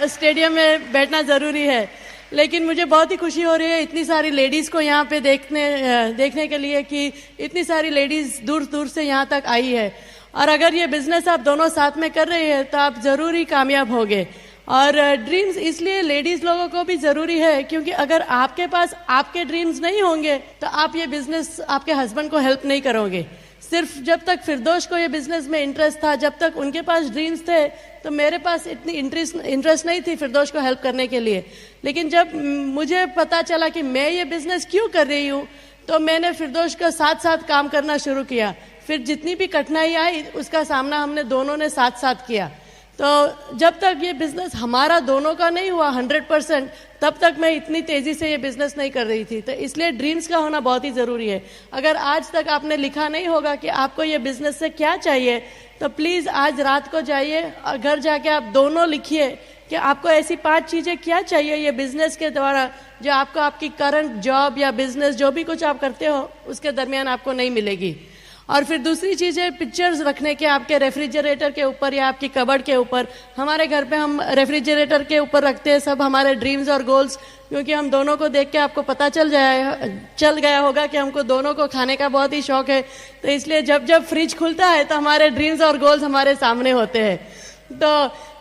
स्टेडियम में बैठना जरूरी है। लेकिन मुझे बहुत ही खुशी हो रही है इतनी सारी लेडीज को यहाँ पे देखने के लिए, कि इतनी सारी लेडीज दूर दूर से यहाँ तक आई है। और अगर ये बिजनेस आप दोनों साथ में कर रहे हैं तो आप जरूर ही कामयाब होंगे। और ड्रीम्स इसलिए लेडीज लोगों को भी जरूरी है, क्योंकि अगर आपके पास आपके ड्रीम्स नहीं होंगे तो आप ये बिजनेस आपके हस्बैंड को हेल्प नहीं करोगे। सिर्फ जब तक फिरदौश को ये बिजनेस में इंटरेस्ट था, जब तक उनके पास ड्रीम्स थे, तो मेरे पास इतनी इंटरेस्ट नहीं थी फिरदौश को हेल्प करने के लिए। लेकिन जब मुझे पता चला कि मैं ये बिजनेस क्यों कर रही हूँ, तो मैंने फिरदौश का साथ साथ काम करना शुरू किया। फिर जितनी भी कठिनाई आई उसका सामना हमने दोनों ने साथ साथ किया। तो जब तक ये बिजनेस हमारा दोनों का नहीं हुआ 100%, तब तक मैं इतनी तेजी से ये बिजनेस नहीं कर रही थी। तो इसलिए ड्रीम्स का होना बहुत ही जरूरी है। अगर आज तक आपने लिखा नहीं होगा कि आपको ये बिजनेस से क्या चाहिए, तो प्लीज आज रात को जाइए और घर जाके आप दोनों लिखिए कि आपको ऐसी 5 चीजें क्या चाहिए ये बिजनेस के द्वारा, जो आपको आपकी करंट जॉब या बिजनेस जो भी कुछ आप करते हो उसके दरमियान आपको नहीं मिलेगी। और फिर दूसरी चीज है पिक्चर्स रखने के आपके रेफ्रिजरेटर के ऊपर या आपकी कबर्ड के ऊपर। हमारे घर पे हम रेफ्रिजरेटर के ऊपर रखते हैं सब हमारे ड्रीम्स और गोल्स, क्योंकि हम दोनों को देख के आपको पता चल गया होगा कि हमको दोनों को खाने का बहुत ही शौक है। तो इसलिए जब जब फ्रिज खुलता है तो हमारे ड्रीम्स और गोल्स हमारे सामने होते हैं। तो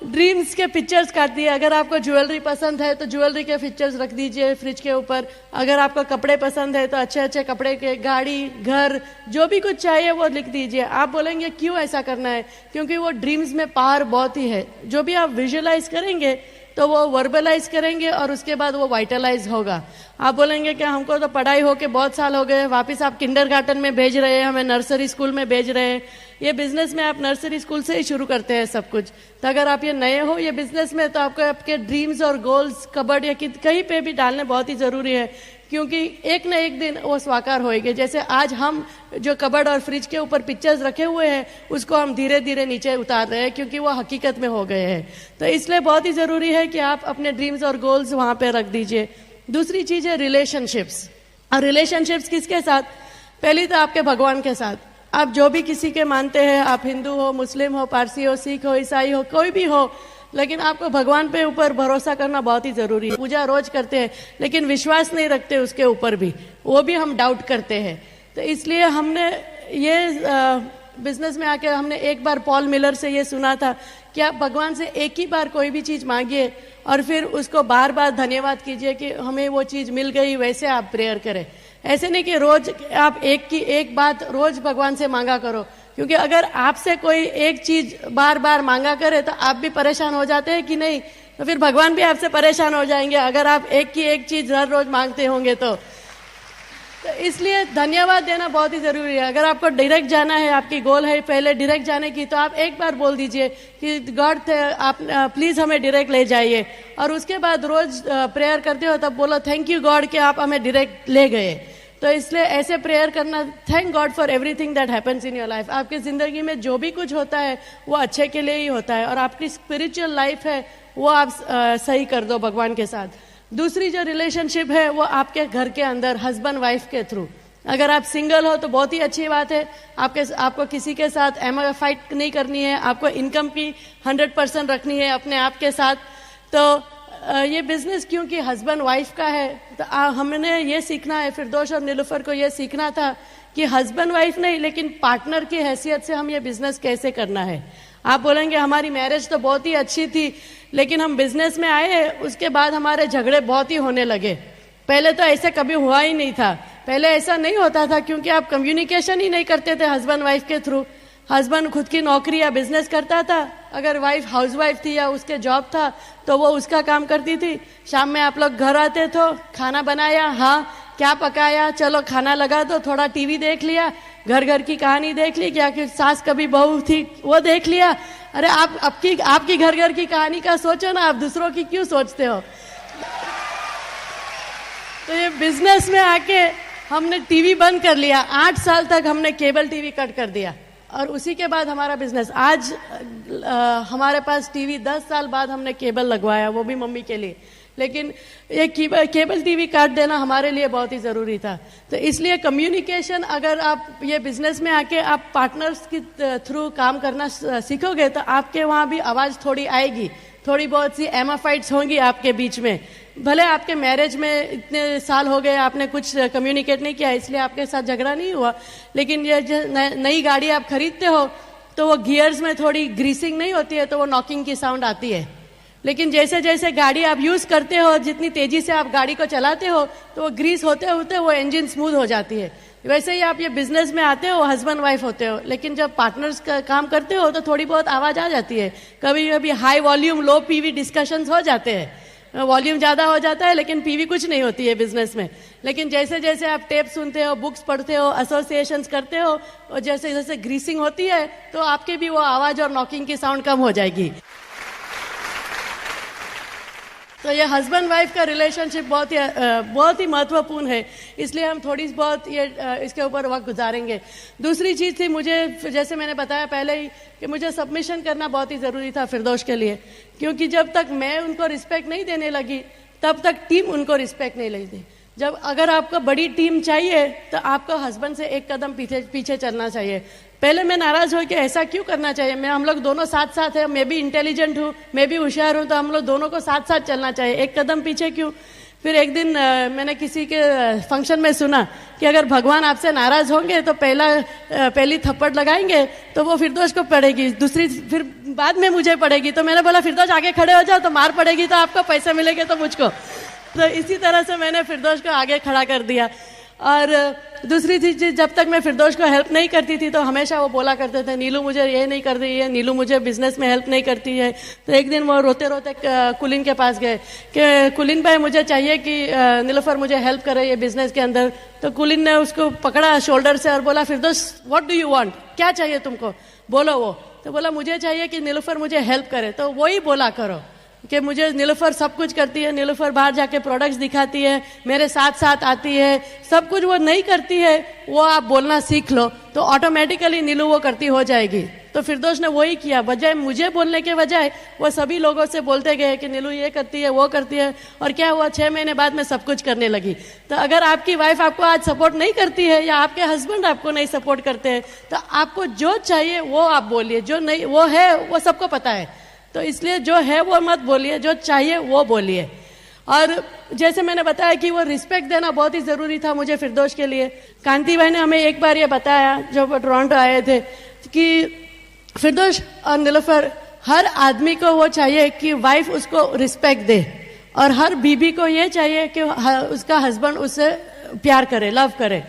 ड्रीम्स के पिक्चर्स काट दिए। अगर आपको ज्वेलरी पसंद है तो ज्वेलरी के पिक्चर्स रख दीजिए फ्रिज के ऊपर। अगर आपको कपड़े पसंद है तो अच्छे अच्छे कपड़े के, गाड़ी, घर, जो भी कुछ चाहिए वो लिख दीजिए। आप बोलेंगे क्यों ऐसा करना है? क्योंकि वो ड्रीम्स में पावर बहुत ही है। जो भी आप विजुअलाइज करेंगे तो वो वर्बलाइज करेंगे और उसके बाद वो वाइटलाइज होगा। आप बोलेंगे कि हमको तो पढ़ाई होके बहुत साल हो गए, वापस आप किंडरगार्टन में भेज रहे हैं, हमें नर्सरी स्कूल में भेज रहे हैं। ये बिजनेस में आप नर्सरी स्कूल से ही शुरू करते हैं सब कुछ। तो अगर आप ये नए हो ये बिजनेस में, तो आपको आपके ड्रीम्स और गोल्स कबर्ड या कहीं पे भी डालने बहुत ही जरूरी है, क्योंकि एक न एक दिन वो साकार होएंगे। जैसे आज हम जो कबर्ड और फ्रिज के ऊपर पिक्चर्स रखे हुए हैं उसको हम धीरे धीरे नीचे उतार रहे हैं, क्योंकि वो हकीकत में हो गए हैं। तो इसलिए बहुत ही जरूरी है कि आप अपने ड्रीम्स और गोल्स वहां पे रख दीजिए। दूसरी चीज है रिलेशनशिप्स। और रिलेशनशिप्स किसके साथ? पहली तो आपके भगवान के साथ। आप जो भी किसी के मानते हैं, आप हिंदू हो, मुस्लिम हो, पारसी हो, सिख हो, ईसाई हो, कोई भी हो, लेकिन आपको भगवान पे ऊपर भरोसा करना बहुत ही जरूरी है। पूजा रोज करते हैं लेकिन विश्वास नहीं रखते उसके ऊपर भी, वो भी हम डाउट करते हैं। तो इसलिए हमने ये बिजनेस में आके हमने एक बार पॉल मिलर से ये सुना था कि आप भगवान से एक ही बार कोई भी चीज मांगिए और फिर उसको बार बार धन्यवाद कीजिए कि हमें वो चीज मिल गई। वैसे आप प्रेयर करें, ऐसे नहीं कि रोज आप एक बात रोज भगवान से मांगा करो, क्योंकि अगर आपसे कोई एक चीज बार बार मांगा करे तो आप भी परेशान हो जाते हैं कि नहीं, तो फिर भगवान भी आपसे परेशान हो जाएंगे अगर आप एक की एक चीज हर रोज मांगते होंगे। तो इसलिए धन्यवाद देना बहुत ही जरूरी है। अगर आपको डायरेक्ट जाना है, आपकी गोल है पहले डायरेक्ट जाने की, तो आप एक बार बोल दीजिए कि गॉड आप प्लीज हमें डायरेक्ट ले जाइए, और उसके बाद रोज प्रेयर करते हो तब बोलो थैंक यू गॉड कि आप हमें डायरेक्ट ले गए। तो इसलिए ऐसे प्रेयर करना, thank God for everything that happens in your life. आपकी जिंदगी में जो भी कुछ होता है वो अच्छे के लिए ही होता है, और आपकी स्पिरिचुअल लाइफ है वो आप सही कर दो भगवान के साथ। दूसरी जो रिलेशनशिप है वो आपके घर के अंदर हस्बैंड वाइफ के थ्रू। अगर आप सिंगल हो तो बहुत ही अच्छी बात है, आपको किसी के साथ फाइट नहीं करनी है, आपको इनकम की 100% रखनी है अपने आप के साथ। तो ये बिजनेस क्योंकि हस्बैंड वाइफ का है, तो हमने ये सीखना है, फिरदौश और नीलूफर को ये सीखना था कि हस्बैंड वाइफ नहीं लेकिन पार्टनर की हैसियत से हम ये बिजनेस कैसे करना है। आप बोलेंगे हमारी मैरिज तो बहुत ही अच्छी थी लेकिन हम बिजनेस में आए उसके बाद हमारे झगड़े बहुत ही होने लगे। पहले तो ऐसे कभी हुआ ही नहीं था, पहले ऐसा नहीं होता था क्योंकि आप कम्युनिकेशन ही नहीं करते थे हस्बैंड वाइफ के थ्रू। हस्बैंड खुद की नौकरी या बिजनेस करता था, अगर वाइफ हाउसवाइफ थी या उसके जॉब था तो वो उसका काम करती थी। शाम में आप लोग घर आते तो खाना बनाया, हाँ क्या पकाया, चलो खाना लगा दो, थोड़ा टीवी देख लिया, घर घर की कहानी देख ली, क्या कि सास कभी बहू थी वो देख लिया। अरे आप आपकी घर घर की कहानी का सोचो ना, आप दूसरों की क्यों सोचते हो। तो ये बिजनेस में आके हमने टीवी बंद कर लिया, 8 साल तक हमने केबल टीवी कट कर दिया, और उसी के बाद हमारा बिजनेस आज हमारे पास टीवी 10 साल बाद हमने केबल लगवाया, वो भी मम्मी के लिए। लेकिन ये केबल टीवी काट देना हमारे लिए बहुत ही जरूरी था। तो इसलिए कम्युनिकेशन, अगर आप ये बिजनेस में आके आप पार्टनर्स के थ्रू काम करना सीखोगे तो आपके वहाँ भी आवाज थोड़ी आएगी, थोड़ी बहुत सी एमा फाइट्स होंगी आपके बीच में। भले आपके मैरिज में इतने साल हो गए आपने कुछ कम्युनिकेट नहीं किया इसलिए आपके साथ झगड़ा नहीं हुआ, लेकिन ये जो नई गाड़ी आप खरीदते हो तो वो गियर्स में थोड़ी ग्रीसिंग नहीं होती है तो वो नॉकिंग की साउंड आती है। लेकिन जैसे जैसे गाड़ी आप यूज करते हो, जितनी तेजी से आप गाड़ी को चलाते हो, तो वो ग्रीस होते होते वो इंजन स्मूथ हो जाती है। वैसे ही आप ये बिजनेस में आते हो, हस्बैंड वाइफ होते हो, लेकिन जब पार्टनर्स का काम करते हो तो थोड़ी बहुत आवाज आ जाती है। कभी कभी high volume low PV discussions हो जाते हैं, वॉल्यूम ज्यादा हो जाता है लेकिन पीवी कुछ नहीं होती है बिजनेस में। लेकिन जैसे जैसे आप टेप सुनते हो, बुक्स पढ़ते हो, एसोसिएशंस करते हो, और जैसे जैसे ग्रीसिंग होती है तो आपकी भी वो आवाज और नॉकिंग की साउंड कम हो जाएगी। तो ये हस्बैंड वाइफ का रिलेशनशिप बहुत ही महत्वपूर्ण है, इसलिए हम थोड़ी बहुत ये इसके ऊपर वक्त गुजारेंगे। दूसरी चीज थी, मुझे जैसे मैंने बताया पहले ही कि मुझे सबमिशन करना बहुत ही जरूरी था फिरदौश के लिए, क्योंकि जब तक मैं उनको रिस्पेक्ट नहीं देने लगी तब तक टीम उनको रिस्पेक्ट नहीं लेती। जब अगर आपको बड़ी टीम चाहिए तो आपको हस्बैंड से एक कदम पीछे चलना चाहिए। पहले मैं नाराज हो कि ऐसा क्यों करना चाहिए, हम लोग दोनों साथ साथ हैं, मैं भी इंटेलिजेंट हूँ, मैं भी होशियार हूँ, तो हम लोग दोनों को साथ साथ चलना चाहिए, एक कदम पीछे क्यों। फिर एक दिन मैंने किसी के फंक्शन में सुना कि अगर भगवान आपसे नाराज होंगे तो पहली थप्पड़ लगाएंगे तो वो फिरदौश को पड़ेगी, दूसरी फिर बाद में मुझे पड़ेगी। तो मैंने बोला फिरदौश आगे खड़े हो जाओ, तो मार पड़ेगी तो आपको पैसे मिलेंगे तो मुझको। तो इसी तरह से मैंने फिरदौश को आगे खड़ा कर दिया। और दूसरी चीज, जब तक मैं फिरदौश को हेल्प नहीं करती थी तो हमेशा वो बोला करते थे नीलू मुझे ये नहीं कर रही है, नीलू मुझे बिजनेस में हेल्प नहीं करती है। तो एक दिन वो रोते रोते कुलीन के पास गए कि कुलीन भाई मुझे चाहिए कि नीलोफर मुझे हेल्प करे ये बिजनेस के अंदर। तो कुलीन ने उसको पकड़ा शोल्डर से और बोला Firdaus what do you want, क्या चाहिए तुमको, बोलो वो। तो बोला मुझे चाहिए कि नीलोफर मुझे हेल्प करे। तो वही बोला करो कि मुझे नीलोफर सब कुछ करती है, नीलोफर बाहर जाके प्रोडक्ट्स दिखाती है, मेरे साथ साथ आती है, सब कुछ वो नहीं करती है, वो आप बोलना सीख लो तो ऑटोमेटिकली नीलू वो करती हो जाएगी। तो फिरदौश ने वही किया, बजाय मुझे बोलने के बजाय वो सभी लोगों से बोलते गए कि नीलू ये करती है वो करती है। और क्या हुआ, 6 महीने बाद में सब कुछ करने लगी। तो अगर आपकी वाइफ आपको आज सपोर्ट नहीं करती है या आपके हस्बैंड आपको नहीं सपोर्ट करते हैं तो आपको जो चाहिए वो आप बोलिए, जो नहीं वो है वो सबको पता है, तो इसलिए जो है वो मत बोलिए, जो चाहिए वो बोलिए। और जैसे मैंने बताया कि वो रिस्पेक्ट देना बहुत ही जरूरी था मुझे फिरदौश के लिए। कांति भाई ने हमें एक बार ये बताया जब वो टोरंटो आए थे कि फिरदौश और नीलोफर, हर आदमी को वो चाहिए कि वाइफ उसको रिस्पेक्ट दे, और हर बीबी को ये चाहिए कि उसका हस्बैंड उससे प्यार करे, लव करे।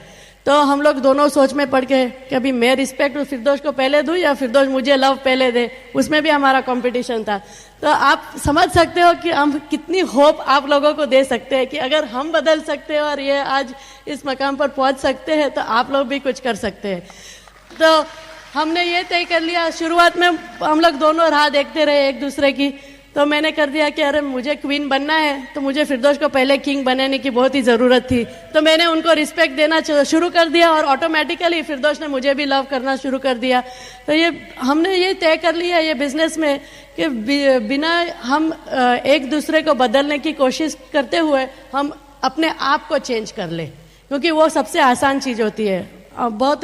तो हम लोग दोनों सोच में पड़ गए कि अभी मैं रिस्पेक्ट फिरदौश को पहले दूं या फिरदौश मुझे लव पहले दे, उसमें भी हमारा कंपटीशन था। तो आप समझ सकते हो कि हम कितनी होप आप लोगों को दे सकते हैं कि अगर हम बदल सकते हैं और ये आज इस मकाम पर पहुंच सकते हैं तो आप लोग भी कुछ कर सकते हैं। तो हमने ये तय कर लिया, शुरुआत में हम लोग दोनों राह देखते रहे एक दूसरे की। तो मैंने कर दिया कि अरे मुझे क्वीन बनना है तो मुझे फिरदौश को पहले किंग बनाने की बहुत ही जरूरत थी। तो मैंने उनको रिस्पेक्ट देना शुरू कर दिया और ऑटोमेटिकली फिरदौश ने मुझे भी लव करना शुरू कर दिया। तो ये हमने ये तय कर लिया ये बिजनेस में कि बिना हम एक दूसरे को बदलने की कोशिश करते हुए हम अपने आप को चेंज कर ले, क्योंकि वो सबसे आसान चीज होती है। बहुत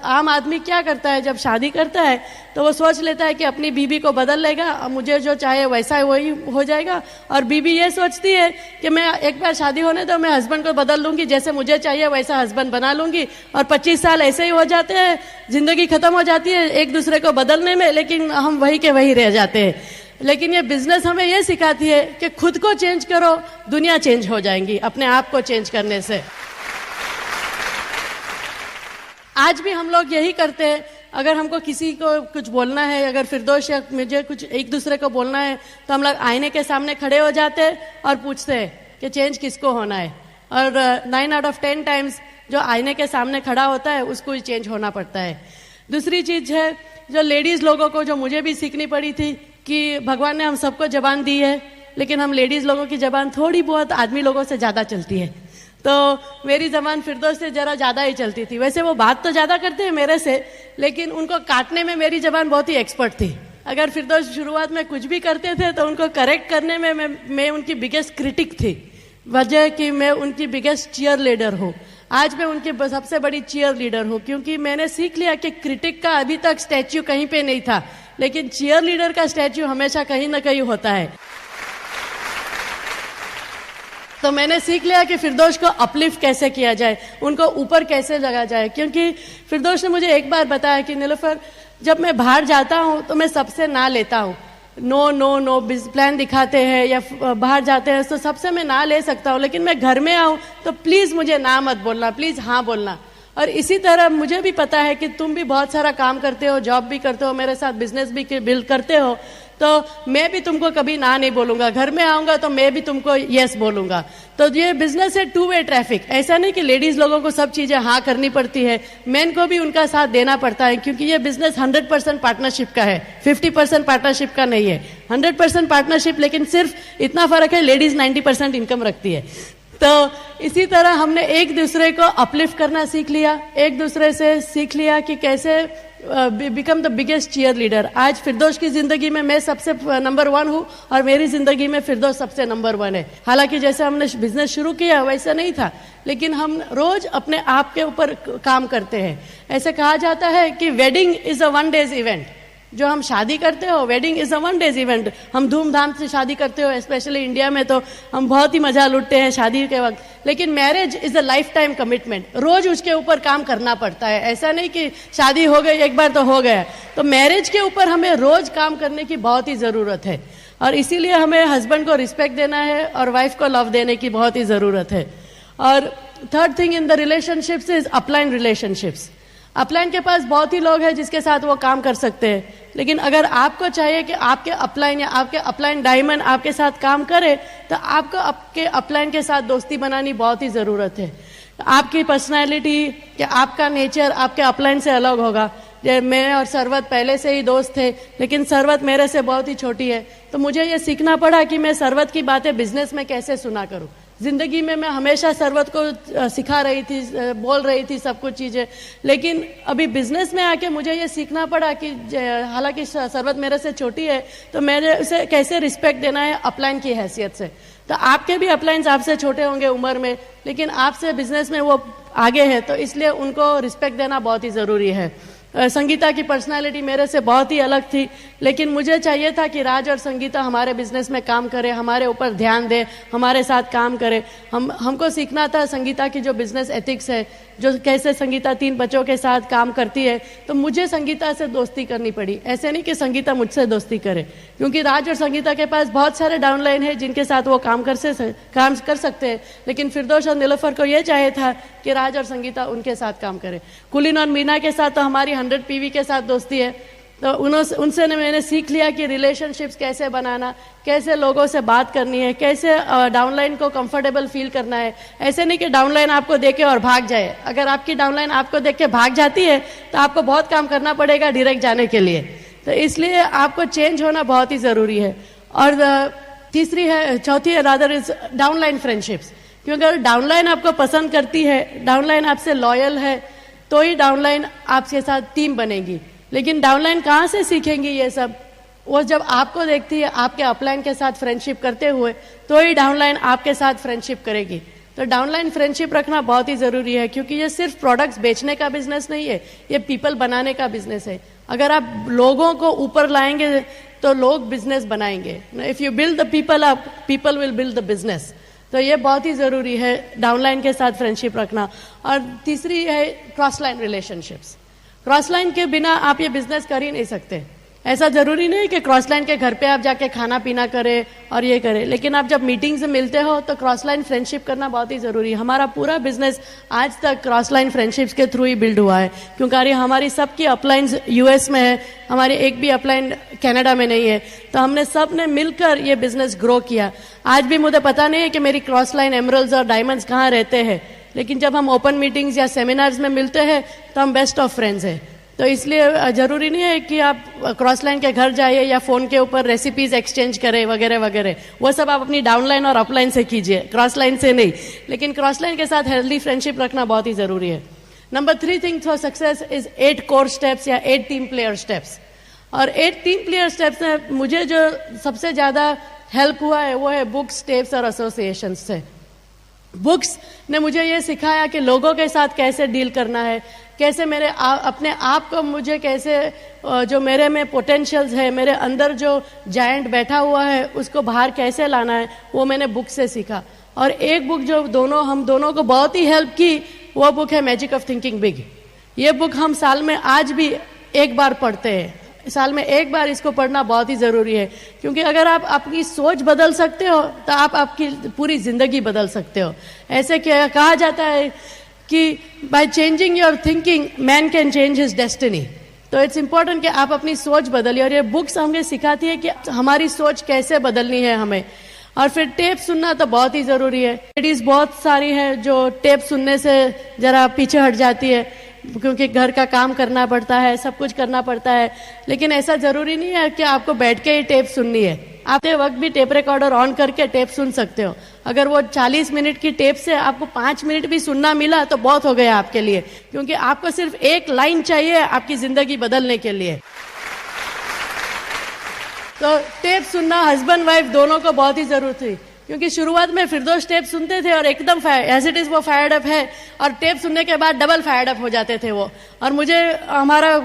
आम आदमी क्या करता है, जब शादी करता है तो वो सोच लेता है कि अपनी बीबी को बदल लेगा, मुझे जो चाहे वैसा वही हो जाएगा। और बीबी ये सोचती है कि मैं एक बार शादी होने तो मैं हस्बैंड को बदल लूंगी, जैसे मुझे चाहिए वैसा हस्बैंड बना लूंगी। और 25 साल ऐसे ही हो जाते हैं, जिंदगी खत्म हो जाती है एक दूसरे को बदलने में, लेकिन हम वही के वही रह जाते हैं। लेकिन ये बिजनेस हमें ये सिखाती है कि खुद को चेंज करो, दुनिया चेंज हो जाएंगी अपने आप को चेंज करने से। आज भी हम लोग यही करते हैं। अगर हमको किसी को कुछ बोलना है, अगर फिरदौश या मुझे कुछ एक दूसरे को बोलना है तो हम लोग आईने के सामने खड़े हो जाते हैं और पूछते हैं कि चेंज किसको होना है। और 9 out of 10 टाइम्स जो आईने के सामने खड़ा होता है उसको ही चेंज होना पड़ता है। दूसरी चीज है जो लेडीज लोगों को, जो मुझे भी सीखनी पड़ी थी कि भगवान ने हम सबको जबान दी है, लेकिन हम लेडीज लोगों की जबान थोड़ी बहुत आदमी लोगों से ज्यादा चलती है। तो मेरी जबान फिरदौश से जरा ज्यादा ही चलती थी। वैसे वो बात तो ज्यादा करते हैं मेरे से, लेकिन उनको काटने में मेरी जबान बहुत ही एक्सपर्ट थी। अगर फिरदौश शुरुआत में कुछ भी करते थे तो उनको करेक्ट करने में मैं उनकी बिगेस्ट क्रिटिक थी, वजह कि मैं उनकी बिगेस्ट चीयर लीडर हूँ। आज मैं उनकी सबसे बड़ी चीयर लीडर हूँ, क्योंकि मैंने सीख लिया कि क्रिटिक का अभी तक स्टैच्यू कहीं पे नहीं था, लेकिन चीयर लीडर का स्टैच्यू हमेशा कहीं ना कहीं होता है। तो मैंने सीख लिया कि फिरदौश को अपलिफ्ट कैसे किया जाए, उनको ऊपर कैसे लगा जाए। क्योंकि फिरदौश ने मुझे एक बार बताया कि नीलोफर, जब मैं बाहर जाता हूँ तो मैं सबसे ना लेता हूँ, नो नो नो प्लान दिखाते हैं या बाहर जाते हैं तो सबसे मैं ना ले सकता हूँ, लेकिन मैं घर में आऊँ तो प्लीज़ मुझे ना मत बोलना, प्लीज़ हाँ बोलना। और इसी तरह मुझे भी पता है कि तुम भी बहुत सारा काम करते हो, जॉब भी करते हो, मेरे साथ बिजनेस भी बिल्ड करते हो, तो मैं भी तुमको कभी ना नहीं बोलूंगा। घर में आऊंगा तो मैं भी तुमको यस बोलूंगा। तो ये बिजनेस है टू वे ट्रैफिक। ऐसा नहीं कि लेडीज लोगों को सब चीजें हाँ करनी पड़ती है, मेन को भी उनका साथ देना पड़ता है, क्योंकि ये बिजनेस 100% पार्टनरशिप का है, 50% पार्टनरशिप का नहीं है। 100% पार्टनरशिप, लेकिन सिर्फ इतना फर्क है, लेडीज 90% इनकम रखती है। तो इसी तरह हमने एक दूसरे को अपलिफ्ट करना सीख लिया, एक दूसरे से सीख लिया कि कैसे become the biggest cheerleader. आज फिरदौस की जिंदगी में मैं सबसे नंबर 1 हूँ और मेरी जिंदगी में फिरदौस सबसे नंबर 1 है। हालांकि जैसे हमने बिजनेस शुरू किया वैसा नहीं था, लेकिन हम रोज अपने आप के ऊपर काम करते हैं। ऐसे कहा जाता है कि wedding is a 1 days event. जो हम शादी करते हो, wedding is a 1 days event. हम धूमधाम से शादी करते हो, स्पेशली इंडिया में तो हम बहुत ही मजा लुटते हैं शादी के वक्त। लेकिन marriage is a lifetime commitment, रोज उसके ऊपर काम करना पड़ता है। ऐसा नहीं कि शादी हो गई एक बार तो हो गया। तो मैरिज के ऊपर हमें रोज काम करने की बहुत ही जरूरत है, और इसीलिए हमें हस्बैंड को रिस्पेक्ट देना है और वाइफ को लव देने की बहुत ही जरूरत है। और third thing in the relationships is upline relationships. Upline के पास बहुत ही लोग हैं जिसके साथ वो काम कर सकते हैं, लेकिन अगर आपको चाहिए कि आपके अपलाइन या आपके अपलाइन डायमंड आपके साथ काम करे, तो आपको आपके अपलाइन के साथ दोस्ती बनानी बहुत ही ज़रूरत है। आपकी पर्सनैलिटी या आपका नेचर आपके अपलाइन से अलग होगा। मैं और सरवत पहले से ही दोस्त थे, लेकिन सरवत मेरे से बहुत ही छोटी है, तो मुझे ये सीखना पड़ा कि मैं सरवत की बातें बिजनेस में कैसे सुना करूँ। जिंदगी में मैं हमेशा सरवत को सिखा रही थी, बोल रही थी सब कुछ चीजें, लेकिन अभी बिजनेस में आके मुझे ये सीखना पड़ा कि हालांकि सरवत मेरे से छोटी है, तो मैंने उसे कैसे रिस्पेक्ट देना है अपलाइन की हैसियत से। तो आपके भी अपलाइंस आपसे छोटे होंगे उम्र में, लेकिन आपसे बिजनेस में वो आगे है, तो इसलिए उनको रिस्पेक्ट देना बहुत ही जरूरी है। संगीता की पर्सनालिटी मेरे से बहुत ही अलग थी, लेकिन मुझे चाहिए था कि राज और संगीता हमारे बिजनेस में काम करे, हमारे ऊपर ध्यान दे, हमारे साथ काम करे। हमको सीखना था संगीता की जो बिजनेस एथिक्स है, जो कैसे संगीता 3 बच्चों के साथ काम करती है, तो मुझे संगीता से दोस्ती करनी पड़ी। ऐसे नहीं कि संगीता मुझसे दोस्ती करे, क्योंकि राज और संगीता के पास बहुत सारे डाउनलाइन है जिनके साथ वो काम कर सकते हैं, लेकिन फिरदौस और नीलोफर को ये चाहिए था कि राज और संगीता उनके साथ काम करे। कुलीन और मीना के साथ तो हमारी 100 PV के साथ दोस्ती है, तो उनसे मैंने सीख लिया कि रिलेशनशिप्स कैसे बनाना, कैसे लोगों से बात करनी है, कैसे डाउनलाइन को कंफर्टेबल फील करना है। ऐसे नहीं कि डाउनलाइन आपको देखे और भाग जाए। अगर आपकी डाउनलाइन आपको देख के भाग जाती है तो आपको बहुत काम करना पड़ेगा डायरेक्ट जाने के लिए, तो इसलिए आपको चेंज होना बहुत ही जरूरी है। और चौथी है रादर इज डाउनलाइन फ्रेंडशिप्स, क्योंकि अगर डाउनलाइन आपको पसंद करती है, डाउनलाइन आपसे लॉयल है, तो ही डाउनलाइन आपके साथ टीम बनेगी। लेकिन डाउनलाइन कहाँ से सीखेंगी ये सब? वो जब आपको देखती है आपके अपलाइन के साथ फ्रेंडशिप करते हुए, तो ही डाउनलाइन आपके साथ फ्रेंडशिप करेगी। तो डाउनलाइन फ्रेंडशिप रखना बहुत ही जरूरी है, क्योंकि ये सिर्फ प्रोडक्ट्स बेचने का बिजनेस नहीं है, ये पीपल बनाने का बिजनेस है। अगर आप लोगों को ऊपर लाएंगे तो लोग बिजनेस बनाएंगे। If you build the people up, people will build the business. तो ये बहुत ही जरूरी है डाउनलाइन के साथ फ्रेंडशिप रखना। और तीसरी है cross line relationships. Cross line के बिना आप ये बिजनेस कर ही नहीं सकते। ऐसा जरूरी नहीं कि क्रॉस लाइन के घर पे आप जाके खाना पीना करें और ये करें, लेकिन आप जब मीटिंग से मिलते हो तो क्रॉस लाइन फ्रेंडशिप करना बहुत ही जरूरी है। हमारा पूरा बिजनेस आज तक क्रॉस लाइन फ्रेंडशिप्स के थ्रू ही बिल्ड हुआ है, क्योंकि हमारी सबकी अपलाइंस US में है, हमारी एक भी अपलाइन कनाडा में नहीं है, तो हमने सब ने मिलकर ये बिजनेस ग्रो किया। आज भी मुझे पता नहीं है कि मेरी क्रॉस लाइन एमरल्ड्स और डायमंड्स कहाँ रहते हैं, लेकिन जब हम ओपन मीटिंग्स या सेमिनार्स में मिलते हैं तो हम बेस्ट ऑफ फ्रेंड्स हैं। तो इसलिए जरूरी नहीं है कि आप क्रॉस लाइन के घर जाइए या फोन के ऊपर रेसिपीज एक्सचेंज करें वगैरह वगैरह, वो सब आप अपनी डाउनलाइन और अपलाइन से कीजिए, क्रॉस लाइन से नहीं। लेकिन क्रॉस लाइन के साथ हेल्दी फ्रेंडशिप रखना बहुत ही जरूरी है। Number 3 thing for success is 8 core steps या 8 टीम प्लेयर स्टेप्स। और 8 टीम प्लेयर स्टेप्स में मुझे जो सबसे ज्यादा हेल्प हुआ है वो है बुक्स, टेप्स और एसोसिएशन से। बुक्स ने मुझे ये सिखाया कि लोगों के साथ कैसे डील करना है, कैसे अपने आप को मुझे कैसे जो मेरे में पोटेंशियल्स है, मेरे अंदर जो जायंट बैठा हुआ है उसको बाहर कैसे लाना है, वो मैंने बुक से सीखा। और एक बुक जो हम दोनों को बहुत ही हेल्प की, वो बुक है मैजिक ऑफ थिंकिंग बिग। ये बुक हम साल में आज भी एक बार पढ़ते हैं। साल में एक बार इसको पढ़ना बहुत ही जरूरी है, क्योंकि अगर आप अपनी सोच बदल सकते हो तो आप आपकी पूरी जिंदगी बदल सकते हो। ऐसे कहा जाता है कि by changing your thinking man can change his destiny. तो इट्स इंपॉर्टेंट कि आप अपनी सोच बदलिए, और ये बुक्स हमें सिखाती है कि हमारी सोच कैसे बदलनी है हमें। और फिर टेप सुनना तो बहुत ही जरूरी है। लेडीज बहुत सारी है जो टेप सुनने से जरा पीछे हट जाती है, क्योंकि घर का काम करना पड़ता है, सब कुछ करना पड़ता है। लेकिन ऐसा जरूरी नहीं है कि आपको बैठ के ही टेप सुननी है। आप वक्त भी टेप रिकॉर्डर ऑन करके टेप सुन सकते हो। अगर वो 40 मिनट की टेप से आपको 5 मिनट भी सुनना मिला तो बहुत हो गया आपके लिए, क्योंकि आपको सिर्फ एक लाइन चाहिए आपकी जिंदगी बदलने के लिए। तो टेप सुनना हस्बैंड वाइफ दोनों को बहुत ही जरूरत थी, क्योंकि शुरुआत में फिरदौस टेप सुनते थे और एकदम एज इट इज वो फायर्ड अप है, और टेप सुनने के बाद डबल फायर्ड अप हो जाते थे वो। और मुझे हमारा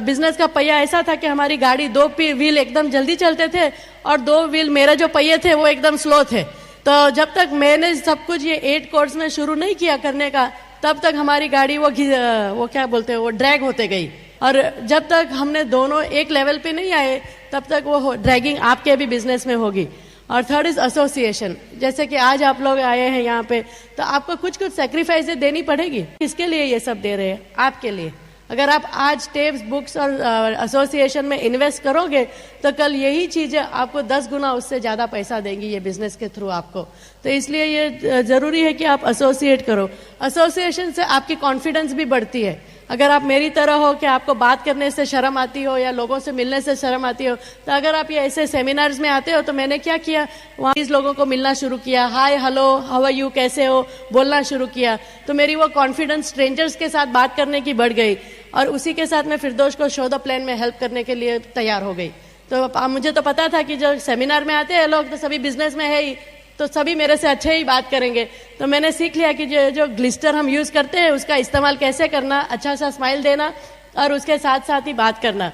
बिजनेस का पहिया ऐसा था कि हमारी गाड़ी 2 व्हील एकदम जल्दी चलते थे और 2 व्हील मेरे जो पहिए थे वो एकदम स्लो थे। तो जब तक मैंने सब कुछ ये 8 कोर्स में शुरू नहीं किया करने का, तब तक हमारी गाड़ी वो क्या बोलते हैं, वो ड्रैग होते गई। और जब तक हमने दोनों एक लेवल पे नहीं आए, तब तक वो ड्रैगिंग आपके भी बिजनेस में होगी। और थर्ड इज एसोसिएशन। जैसे कि आज आप लोग आए हैं यहाँ पे, तो आपको कुछ सेक्रीफाइस देनी पड़ेगी। किसके लिए ये सब दे रहे हैं? आपके लिए। अगर आप आज टेप्स, बुक्स और एसोसिएशन में इन्वेस्ट करोगे तो कल यही चीजें आपको 10 गुना उससे ज्यादा पैसा देंगी ये बिजनेस के थ्रू आपको। तो इसलिए ये जरूरी है कि आप एसोसिएट करो। एसोसिएशन से आपकी कॉन्फिडेंस भी बढ़ती है। अगर आप मेरी तरह हो कि आपको बात करने से शर्म आती हो या लोगों से मिलने से शर्म आती हो, तो अगर आप ये ऐसे सेमिनार्स में आते हो, तो मैंने क्या किया, वहाँ इस लोगों को मिलना शुरू किया, hi hello how are you, कैसे हो, बोलना शुरू किया। तो मेरी वो कॉन्फिडेंस स्ट्रेंजर्स के साथ बात करने की बढ़ गई, और उसी के साथ मैं फिरदौस को शो द प्लान में हेल्प करने के लिए तैयार हो गई। तो मुझे तो पता था कि जो सेमिनार में आते हैं लोग तो सभी बिजनेस में है ही, तो सभी मेरे से अच्छे ही बात करेंगे। तो मैंने सीख लिया कि जो ग्लिस्टर हम यूज करते हैं उसका इस्तेमाल कैसे करना, अच्छा सा स्माइल देना और उसके साथ साथ ही बात करना।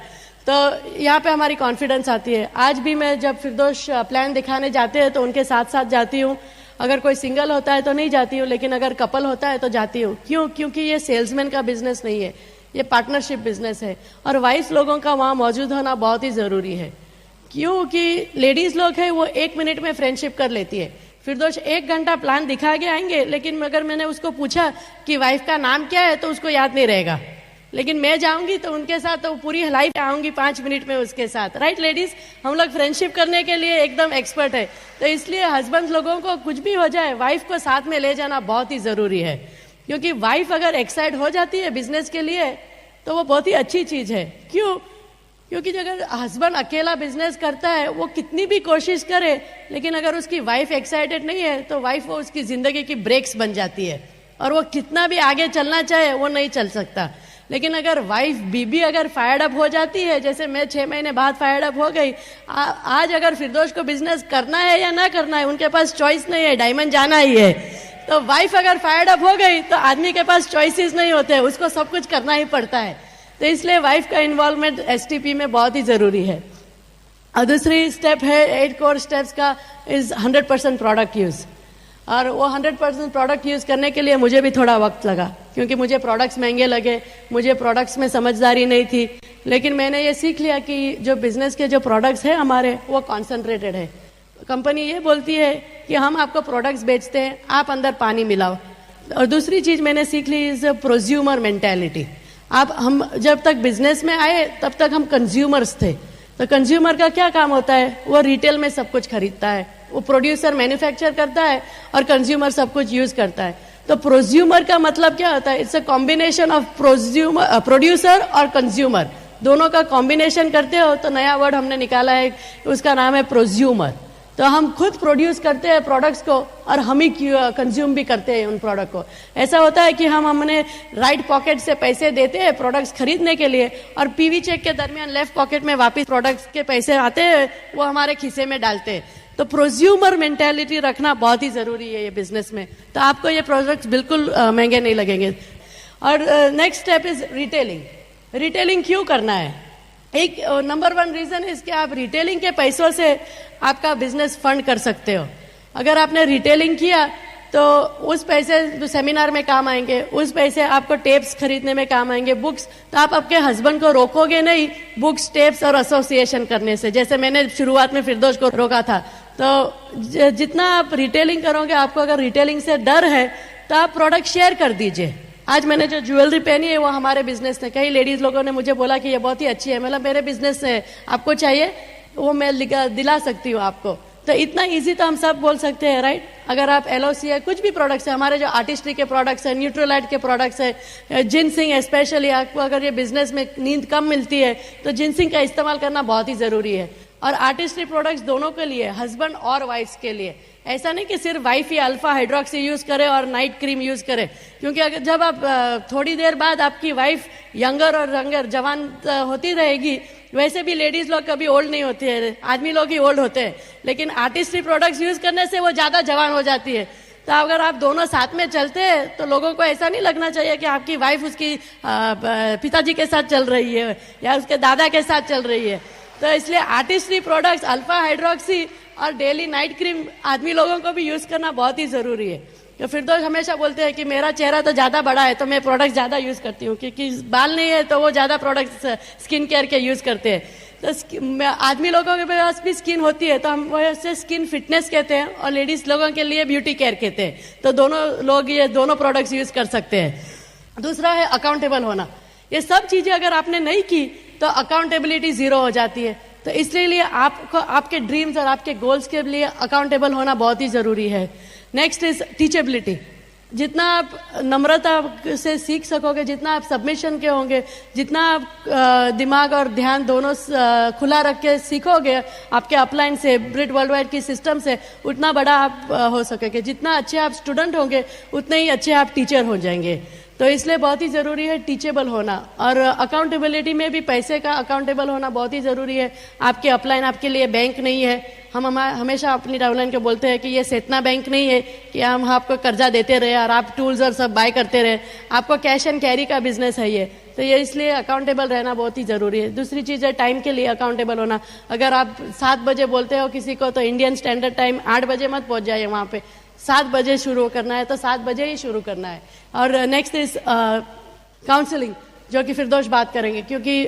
तो यहाँ पे हमारी कॉन्फिडेंस आती है। आज भी मैं जब फिरदौस प्लान दिखाने जाते हैं तो उनके साथ साथ जाती हूँ। अगर कोई सिंगल होता है तो नहीं जाती हूँ, लेकिन अगर कपल होता है तो जाती हूँ। क्यों? क्योंकि ये सेल्समैन का बिजनेस नहीं है, ये पार्टनरशिप बिजनेस है, और वाइफ लोगों का वहाँ मौजूद होना बहुत ही जरूरी है। क्योंकि लेडीज लोग है वो 1 मिनट में फ्रेंडशिप कर लेती है। फिरदौस 1 घंटा प्लान दिखा के आएंगे, लेकिन अगर मैंने उसको पूछा कि वाइफ का नाम क्या है तो उसको याद नहीं रहेगा। लेकिन मैं जाऊंगी तो उनके साथ तो पूरी लाइफ आऊंगी 5 मिनट में उसके साथ। राइट लेडीज, हम लोग फ्रेंडशिप करने के लिए एकदम एक्सपर्ट है। तो इसलिए हस्बैंड लोगों को कुछ भी हो जाए, वाइफ को साथ में ले जाना बहुत ही जरूरी है। क्योंकि वाइफ अगर एक्साइट हो जाती है बिजनेस के लिए तो वो बहुत ही अच्छी चीज है। क्यों? क्योंकि अगर हस्बैंड अकेला बिजनेस करता है, वो कितनी भी कोशिश करे, लेकिन अगर उसकी वाइफ एक्साइटेड नहीं है तो वाइफ वो उसकी जिंदगी की ब्रेक्स बन जाती है, और वो कितना भी आगे चलना चाहे वो नहीं चल सकता। लेकिन अगर वाइफ बीबी अगर फायर्ड अप हो जाती है, जैसे मैं 6 महीने बाद फायर्ड अप हो गई, आज अगर फिरदौस को बिजनेस करना है या ना करना है, उनके पास चॉइस नहीं है, डायमंड जाना ही है। तो वाइफ अगर फायर्ड अप हो गई तो आदमी के पास चॉइसेस नहीं होते, उसको सब कुछ करना ही पड़ता है। तो इसलिए वाइफ का इन्वॉल्वमेंट एसटीपी में बहुत ही जरूरी है। और दूसरी स्टेप है 8 कोर स्टेप्स का इज 100% प्रोडक्ट यूज। और वो 100% प्रोडक्ट यूज करने के लिए मुझे भी थोड़ा वक्त लगा, क्योंकि मुझे प्रोडक्ट्स महंगे लगे, मुझे प्रोडक्ट्स में समझदारी नहीं थी। लेकिन मैंने ये सीख लिया कि जो बिजनेस के जो प्रोडक्ट्स हैं हमारे, वो कॉन्सेंट्रेटेड है। कंपनी ये बोलती है कि हम आपको प्रोडक्ट्स बेचते हैं, आप अंदर पानी मिलाओ। और दूसरी चीज मैंने सीख ली इज प्रोज्यूमर मेंटेलिटी। हम जब तक बिजनेस में आए तब तक हम कंज्यूमर्स थे। तो कंज्यूमर का क्या काम होता है? वो रिटेल में सब कुछ खरीदता है, वो प्रोड्यूसर मैन्युफैक्चर करता है और कंज्यूमर सब कुछ यूज करता है। तो प्रोज्यूमर का मतलब क्या होता है? It's a combination of producer और कंज्यूमर, दोनों का कॉम्बिनेशन करते हो तो नया वर्ड हमने निकाला है, उसका नाम है प्रोज्यूमर। तो हम खुद प्रोड्यूस करते हैं प्रोडक्ट्स को और हम ही कंज्यूम भी करते हैं उन प्रोडक्ट को। ऐसा होता है कि हमने राइट पॉकेट से पैसे देते हैं प्रोडक्ट्स खरीदने के लिए, और पीवी चेक के दरमियान लेफ्ट पॉकेट में वापस प्रोडक्ट्स के पैसे आते हैं, वो हमारे खीसे में डालते हैं। तो प्रोज्यूमर मेंटेलिटी रखना बहुत ही जरूरी है ये बिजनेस में, तो आपको ये प्रोडक्ट्स बिल्कुल महंगे नहीं लगेंगे। और next step is retailing. Retailing क्यों करना है? एक नंबर 1 रीजन है कि आप रिटेलिंग के पैसों से आपका बिजनेस फंड कर सकते हो। अगर आपने रिटेलिंग किया तो उस पैसे सेमिनार में काम आएंगे, उस पैसे आपको टेप्स खरीदने में काम आएंगे, बुक्स। तो आप आपके हस्बैंड को रोकोगे नहीं बुक्स, टेप्स और एसोसिएशन करने से, जैसे मैंने शुरुआत में फिरदौस को रोका था। तो जितना आप रिटेलिंग करोगे, आपको अगर रिटेलिंग से डर है तो आप प्रोडक्ट शेयर कर दीजिए। आज मैंने जो ज्वेलरी पहनी है वो हमारे बिजनेस से, कई लेडीज लोगों ने मुझे बोला कि ये बहुत ही अच्छी है, मतलब मेरे बिजनेस से आपको चाहिए वो मैं दिला सकती हूँ आपको। तो इतना इजी तो हम सब बोल सकते हैं, राइट। अगर आप LOC है, कुछ भी प्रोडक्ट्स है, हमारे जो आर्टिस्ट्री के प्रोडक्ट्स है, न्यूट्रोलाइट के प्रोडक्ट्स है, जिनसिंग स्पेशली, आपको अगर ये बिजनेस में नींद कम मिलती है तो जिनसिंग का इस्तेमाल करना बहुत ही जरूरी है। और आर्टिस्ट्री प्रोडक्ट्स दोनों के लिए, हस्बैंड और वाइफ्स के लिए। ऐसा नहीं कि सिर्फ वाइफ ही अल्फा हाइड्रोक्सी यूज करे और नाइट क्रीम यूज करे, क्योंकि अगर जब आप थोड़ी देर बाद आपकी वाइफ यंगर और यंगर जवान होती रहेगी, वैसे भी लेडीज लोग कभी ओल्ड नहीं होती है, आदमी लोग ही ओल्ड होते हैं, लेकिन आर्टिस्ट्री प्रोडक्ट्स यूज करने से वो ज्यादा जवान हो जाती है। तो अगर आप दोनों साथ में चलते हैं तो लोगों को ऐसा नहीं लगना चाहिए कि आपकी वाइफ उसकी पिताजी के साथ चल रही है या उसके दादा के साथ चल रही है। तो इसलिए आर्टिस्ट्री प्रोडक्ट्स, अल्फा हाइड्रोक्सी और डेली नाइट क्रीम आदमी लोगों को भी यूज करना बहुत ही जरूरी है। तो फिरदौस हमेशा बोलते हैं कि मेरा चेहरा तो ज्यादा बड़ा है तो मैं प्रोडक्ट ज्यादा यूज करती हूँ, क्योंकि बाल नहीं है तो वो ज्यादा प्रोडक्ट स्किन केयर के यूज करते हैं। तो आदमी लोगों के पास भी स्किन होती है तो हम वैसे स्किन फिटनेस कहते हैं, और लेडीज लोगों के लिए ब्यूटी केयर कहते हैं। तो दोनों लोग ये दोनों प्रोडक्ट्स यूज कर सकते हैं। दूसरा है अकाउंटेबल होना। ये सब चीजें अगर आपने नहीं की तो अकाउंटेबिलिटी जीरो हो जाती है। तो इसलिए आपको आपके ड्रीम्स और आपके गोल्स के लिए अकाउंटेबल होना बहुत ही जरूरी है। Next is teachability. जितना आप नम्रता से सीख सकोगे, जितना आप सबमिशन के होंगे, जितना आप दिमाग और ध्यान दोनों खुला रख के सीखोगे आपके अपलाइन से, ब्रिट वर्ल्ड वाइड की सिस्टम से, उतना बड़ा आप हो सकोगे। जितना अच्छे आप स्टूडेंट होंगे उतने ही अच्छे आप टीचर हो जाएंगे। तो इसलिए बहुत ही जरूरी है टीचेबल होना। और अकाउंटेबिलिटी में भी पैसे का अकाउंटेबल होना बहुत ही जरूरी है। आपके अपलाइन आपके लिए बैंक नहीं है। हम हमेशा अपनी डाउनलाइन को बोलते हैं कि ये सेतना बैंक नहीं है कि हम आपको कर्जा देते रहे और आप टूल्स और सब बाय करते रहे। आपको कैश एंड कैरी का बिजनेस है ये। तो ये इसलिए अकाउंटेबल रहना बहुत ही जरूरी है। दूसरी चीज है टाइम के लिए अकाउंटेबल होना। अगर आप 7 बजे बोलते हो किसी को तो इंडियन स्टैंडर्ड टाइम 8 बजे मत पहुंच जाइए वहां पे। 7 बजे शुरू करना है तो 7 बजे ही शुरू करना है। और नेक्स्ट इज काउंसलिंग, जो कि फिरदौस बात करेंगे, क्योंकि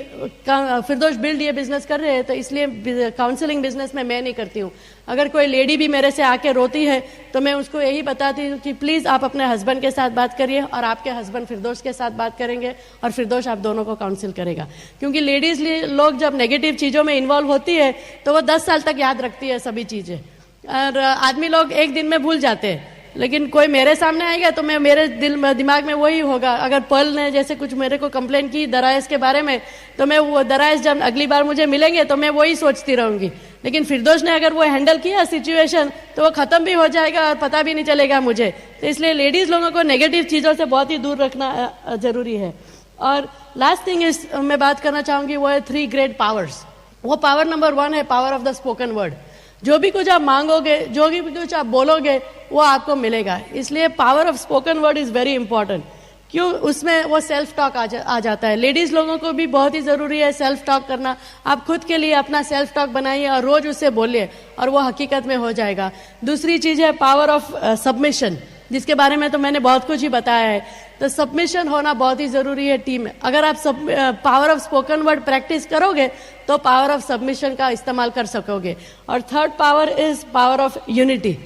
फिरदौस बिल्ड ये बिजनेस कर रहे हैं तो इसलिए काउंसलिंग बिजनेस में मैं नहीं करती हूँ। अगर कोई लेडी भी मेरे से आके रोती है तो मैं उसको यही बताती हूँ कि प्लीज आप अपने हस्बैंड के साथ बात करिए और आपके हस्बैंड फिरदौस के साथ बात करेंगे और फिरदौस आप दोनों को काउंसिल करेगा। क्योंकि लेडीज लोग जब नेगेटिव चीजों में इन्वॉल्व होती है तो वो 10 साल तक याद रखती है सभी चीजें, और आदमी लोग एक दिन में भूल जाते हैं। लेकिन कोई मेरे सामने आएगा तो मैं मेरे दिमाग में वही होगा। अगर पर्ल ने जैसे कुछ मेरे को कंप्लेन की दराइस के बारे में, तो मैं वो दराइस जब अगली बार मुझे मिलेंगे तो मैं वही सोचती रहूंगी। लेकिन फिरदौस ने अगर वो हैंडल किया सिचुएशन तो वो खत्म भी हो जाएगा और पता भी नहीं चलेगा मुझे। तो इसलिए लेडीज लोगों को नेगेटिव चीजों से बहुत ही दूर रखना जरूरी है। और लास्ट थिंग इज मैं बात करना चाहूंगी वो है 3 ग्रेट पावर्स। वो पावर नंबर 1 है power of the spoken word. जो भी कुछ आप मांगोगे, जो भी कुछ आप बोलोगे वो आपको मिलेगा। इसलिए power of spoken word is very important. क्यों? उसमें वो सेल्फ टॉक आ जाता है। लेडीज लोगों को भी बहुत ही जरूरी है सेल्फ टॉक करना। आप खुद के लिए अपना सेल्फ टॉक बनाइए और रोज उससे बोलिए और वो हकीकत में हो जाएगा। दूसरी चीज है पावर ऑफ सबमिशन, जिसके बारे में तो मैंने बहुत कुछ ही बताया है। तो सबमिशन होना बहुत ही जरूरी है टीम में। अगर आप power of spoken word practice करोगे तो पावर ऑफ सबमिशन का इस्तेमाल कर सकोगे। और third power is power of unity.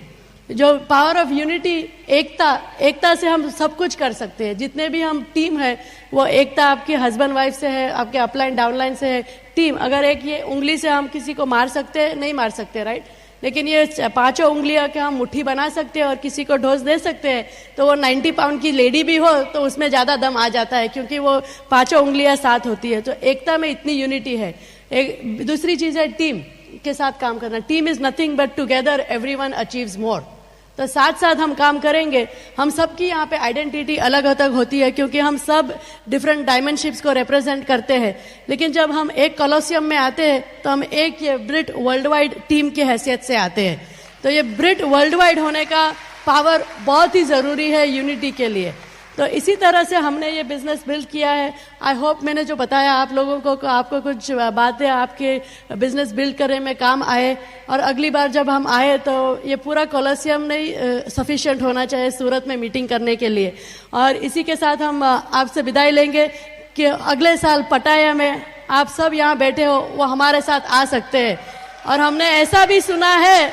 जो पावर ऑफ यूनिटी, एकता से हम सब कुछ कर सकते हैं। जितने भी हम टीम है वो एकता आपके हस्बैंड वाइफ से है, आपके अपलाइन डाउनलाइन से है। टीम अगर एक ये उंगली से हम किसी को मार सकते हैं, नहीं मार सकते, राइट। लेकिन ये 5 उंगलियां के हम मुट्ठी बना सकते हैं और किसी को डोज दे सकते हैं। तो वो 90 पाउंड की लेडी भी हो तो उसमें ज्यादा दम आ जाता है, क्योंकि वो 5 उंगलियां साथ होती है। तो एकता में इतनी यूनिटी है। एक दूसरी चीज है टीम के साथ काम करना। Team is nothing but together everyone achieves more. तो साथ साथ हम काम करेंगे। हम सबकी यहाँ पे आइडेंटिटी अलग अलग होती है, क्योंकि हम सब डिफरेंट डायमेंशनशिप्स को रिप्रेजेंट करते हैं। लेकिन जब हम एक कॉलोसियम में आते हैं तो हम एक ये ब्रिट वर्ल्ड वाइड टीम की हैसियत से आते हैं। तो ये ब्रिट वर्ल्ड वाइड होने का पावर बहुत ही जरूरी है यूनिटी के लिए। तो इसी तरह से हमने ये बिजनेस बिल्ड किया है। आई होप मैंने जो बताया आप लोगों को आपको कुछ बातें आपके बिजनेस बिल्ड करने में काम आए, और अगली बार जब हम आए तो ये पूरा कोलोसियम नहीं सफिशिएंट होना चाहिए सूरत में मीटिंग करने के लिए। और इसी के साथ हम आपसे विदाई लेंगे कि अगले साल पटाया में आप सब यहाँ बैठे हो वो हमारे साथ आ सकते हैं। और हमने ऐसा भी सुना है,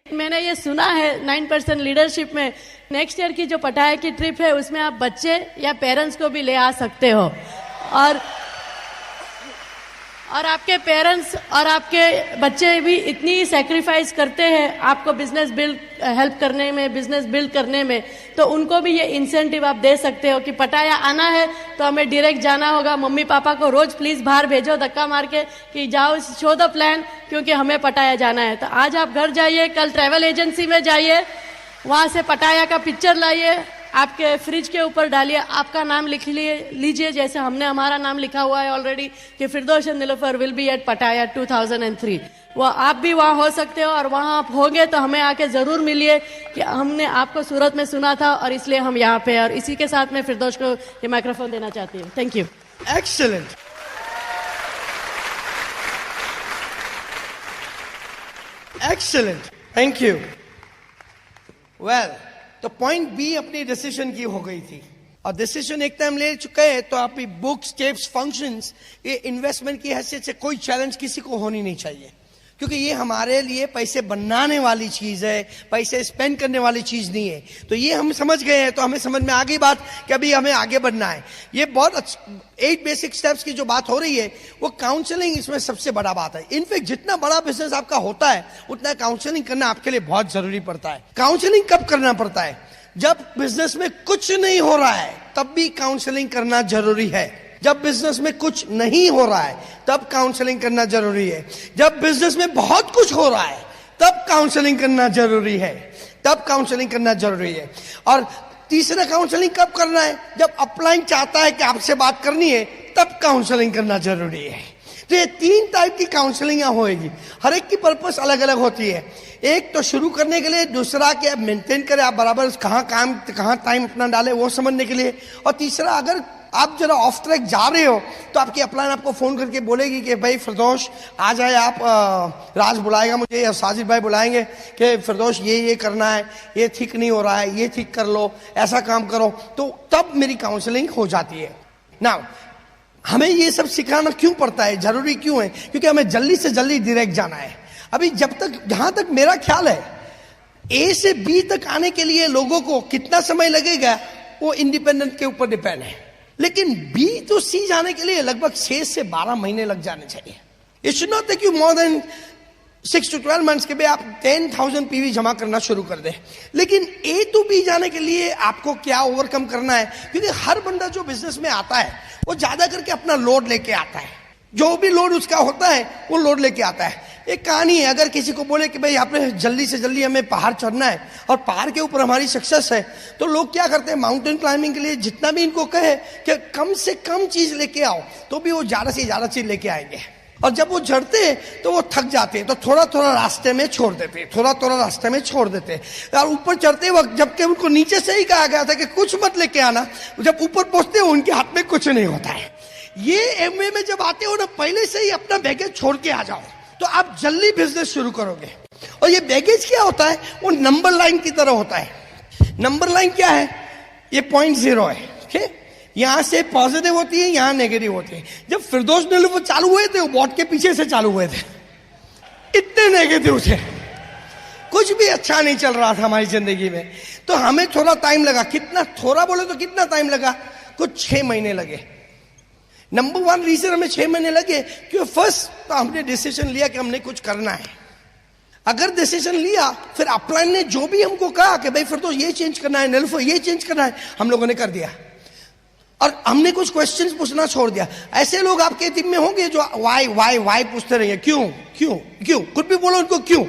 मैंने ये सुना है 9% लीडरशिप में नेक्स्ट ईयर की जो पटाया की ट्रिप है उसमें आप बच्चे या पेरेंट्स को भी ले आ सकते हो। और आपके पेरेंट्स और आपके बच्चे भी इतनी सैक्रिफाइस करते हैं आपको बिजनेस बिल्ड हेल्प करने में, बिजनेस बिल्ड करने में, तो उनको भी ये इंसेंटिव आप दे सकते हो कि पटाया आना है तो हमें डायरेक्ट जाना होगा। मम्मी पापा को रोज प्लीज बाहर भेजो धक्का मार के कि जाओ शो द प्लान, क्योंकि हमें पटाया जाना है। तो आज आप घर जाइए, कल ट्रैवल एजेंसी में जाइए, वहां से पटाया का पिक्चर लाइए, आपके फ्रिज के ऊपर डालिए, आपका नाम लिख लीजिए जैसे हमने हमारा नाम लिखा हुआ है ऑलरेडी कि Firdaus and Nilofar will be at Pattaya 2003। वो आप भी वहाँ हो सकते हो, और वहाँ आप होंगे तो हमें आके जरूर मिलिए कि हमने आपको सूरत में सुना था और इसलिए हम यहाँ पे। और इसी के साथ मैं फिरदौश को ये माइक्रोफोन देना चाहती हूँ। Thank you. Excellent. Excellent, thank you. Well, तो पॉइंट बी अपनी डिसीजन की हो गई थी, और डिसीजन एक टाइम ले चुके हैं तो आपकी बुक्स, टेप्स, फंक्शंस, ये इन्वेस्टमेंट की हैसियत से कोई चैलेंज किसी को होनी नहीं चाहिए, क्योंकि ये हमारे लिए पैसे बनाने वाली चीज है, पैसे स्पेंड करने वाली चीज नहीं है। तो ये हम समझ गए हैं, तो हमें समझ में आ गई बात कि अभी हमें आगे बढ़ना है। ये बहुत 8 बेसिक स्टेप्स की जो बात हो रही है वो काउंसलिंग इसमें सबसे बड़ा बात है। इनफैक्ट जितना बड़ा बिजनेस आपका होता है उतना काउंसलिंग करना आपके लिए बहुत जरूरी पड़ता है। काउंसलिंग कब करना पड़ता है? जब बिजनेस में कुछ नहीं हो रहा है तब भी काउंसलिंग करना जरूरी है। जब बिजनेस में कुछ नहीं हो रहा है तब काउंसलिंग करना जरूरी है। जब बिजनेस में बहुत कुछ हो रहा है तब काउंसलिंग करना जरूरी है, तब काउंसलिंग करना जरूरी है। और तीसरा काउंसलिंग कब करना है? जब अपलाइन चाहता है कि आपसे बात करनी है तब काउंसलिंग करना जरूरी है। तो ये 3 टाइप की काउंसलिंग होएगी, हर एक की पर्पस अलग अलग होती है। एक तो शुरू करने के लिए, दूसरा कि आप मेंटेन करें, आप बराबर कहाँ टाइम अपना डालें वो समझने के लिए, और तीसरा अगर आप जरा ऑफ ट्रैक जा रहे हो तो आपकी अपलाइन आपको फोन करके बोलेगी कि भाई फिरदौश आ जाए आप, राज बुलाएगा मुझे या साजिद भाई बुलाएंगे कि फिरदौश ये करना है, ये ठीक नहीं हो रहा है, ये ठीक कर लो, ऐसा काम करो, तो तब मेरी काउंसलिंग हो जाती है। नाउ हमें ये सब सिखाना क्यों पड़ता है, जरूरी क्यों है? क्योंकि हमें जल्दी से जल्दी डायरेक्ट जाना है। अभी जब तक, जहां तक मेरा ख्याल है, ए से बी तक आने के लिए लोगों को कितना समय लगेगा वो इंडिपेंडेंट के ऊपर डिपेंड है, लेकिन बी तो सी जाने के लिए लगभग 6 से 12 महीने लग जाने चाहिए। It should not take you more than 6 to 12 months के बाद आप 10,000 PV जमा करना शुरू कर दें। लेकिन ए टू बी जाने के लिए आपको क्या ओवरकम करना है? क्योंकि हर बंदा जो बिजनेस में आता है वो ज्यादा करके अपना लोड लेके आता है, जो भी लोड उसका होता है वो लोड लेके आता है। एक कहानी है, अगर किसी को बोले कि भाई यहाँ पे जल्दी से जल्दी हमें पहाड़ चढ़ना है और पहाड़ के ऊपर हमारी सक्सेस है, तो लोग क्या करते हैं, माउंटेन क्लाइंबिंग के लिए जितना भी इनको कहे कि कम से कम चीज लेके आओ, तो भी वो ज्यादा से ज्यादा चीज लेके आएंगे। और जब वो चढ़ते हैं तो वो थक जाते हैं, तो थोड़ा थोड़ा रास्ते में छोड़ देते हैं, थोड़ा थोड़ा रास्ते में छोड़ देते हैं। और ऊपर चढ़ते वक्त जबकि उनको नीचे से ही कहा गया था कि कुछ मत लेके आना, जब ऊपर पहुंचते हो उनके हाथ में कुछ नहीं होता है। ये एमवे में जब आते हो ना, पहले से ही अपना बैगेज छोड़ के आ जाओ, तो आप जल्दी बिजनेस शुरू करोगे। और ये बैगेज क्या होता है? वो नंबर लाइन की तरह होता है। नंबर लाइन क्या है? ये 0.0 है, ठीक है? यहां से पॉजिटिव होती है, यहां नेगेटिव होती है। जब फिरदौश नीलोफर चालू हुए थे वो बॉट के पीछे से चालू हुए थे, इतने नेगेटिव थे, कुछ भी अच्छा नहीं चल रहा था हमारी जिंदगी में। तो हमें थोड़ा टाइम लगा, कितना थोड़ा बोले तो कितना टाइम लगा, कुछ 6 महीने लगे। नंबर 1 रीजन हमें 6 महीने लगे क्योंकि फर्स्ट तो हमने डिसीजन लिया कि हमने कुछ करना है। अगर डिसीजन लिया, फिर अपलाइन ने जो भी हमको कहा कि भाई फिर तो ये चेंज करना है, नीलोफर ये चेंज करना है, हम लोगों ने कर दिया। और हमने कुछ क्वेश्चंस पूछना छोड़ दिया। ऐसे लोग आपके टीम में होंगे जो वाई पूछते रहेंगे, क्यों क्यों क्यों, कुछ भी बोलो उनको क्यों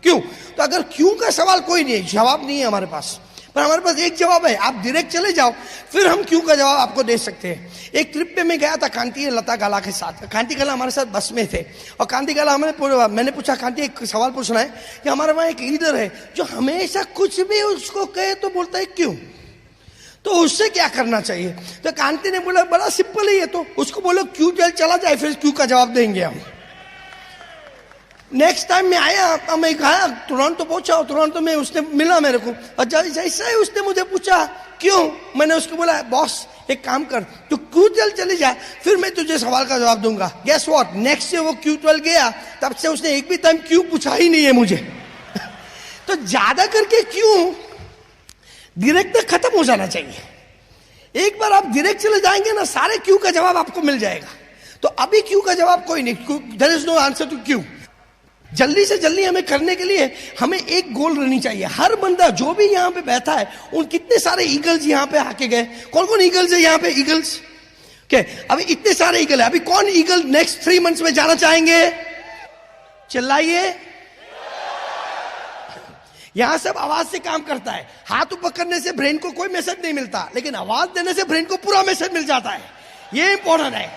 क्यों। तो अगर क्यों का सवाल कोई नहीं है, जवाब नहीं है हमारे पास, पर हमारे पास एक जवाब है, आप डायरेक्ट चले जाओ, फिर हम क्यों का जवाब आपको दे सकते हैं। एक ट्रिप पे मैं गया था कांति लता गाला के साथ। कांति गाला हमारे साथ बस में थे, और कांति गाला मैंने पूछा, कांति एक सवाल पूछना है कि हमारे वहां एक लीडर है जो हमेशा कुछ भी उसको कहे तो बोलता है क्यों। तो उससे क्या करना चाहिए? तो कांति ने बोला बड़ा सिंपल है ये तो, उसको बोलो Q12 चला जाए, फिर क्यू का जवाब देंगे हम। नेक्स्ट टाइम मैं आया, मैं गया टोरंटो पहुंचा, टोरंटो में उसने मिला मेरे को, और जैसा ही उसने मुझे पूछा क्यों, मैंने उसको बोला बॉस एक काम कर, तू Q12 चली जा, फिर मैं तुझे सवाल का जवाब दूंगा। गेस व्हाट, नेक्स्ट डे वो Q12 गया, तब से उसने एक भी टाइम क्यों पूछा ही नहीं है मुझे। तो ज्यादा करके क्यों डायरेक्ट खत्म हो जाना चाहिए। एक बार आप डायरेक्ट चले जाएंगे ना, सारे क्यों का जवाब आपको मिल जाएगा। तो अभी क्यों का जवाब कोई नहीं, there is no answer to क्यों। जल्दी से जल्दी हमें करने के लिए हमें एक गोल रहनी चाहिए। हर बंदा जो भी यहाँ पे बैठा है, उन कितने सारे ईगल्स यहाँ पे आके गए, कौन कौन ईगल्स है यहाँ पे? ईगल्स के अभी इतने सारे ईगल है, अभी कौन ईगल नेक्स्ट 3 मंथ्स में जाना चाहेंगे? चिल्लाइए। यहां सब आवाज से काम करता है, हाथ ऊपर करने से ब्रेन को कोई मैसेज नहीं मिलता, लेकिन आवाज देने से ब्रेन को पूरा मैसेज मिल जाता है। ये इंपॉर्टेंट है।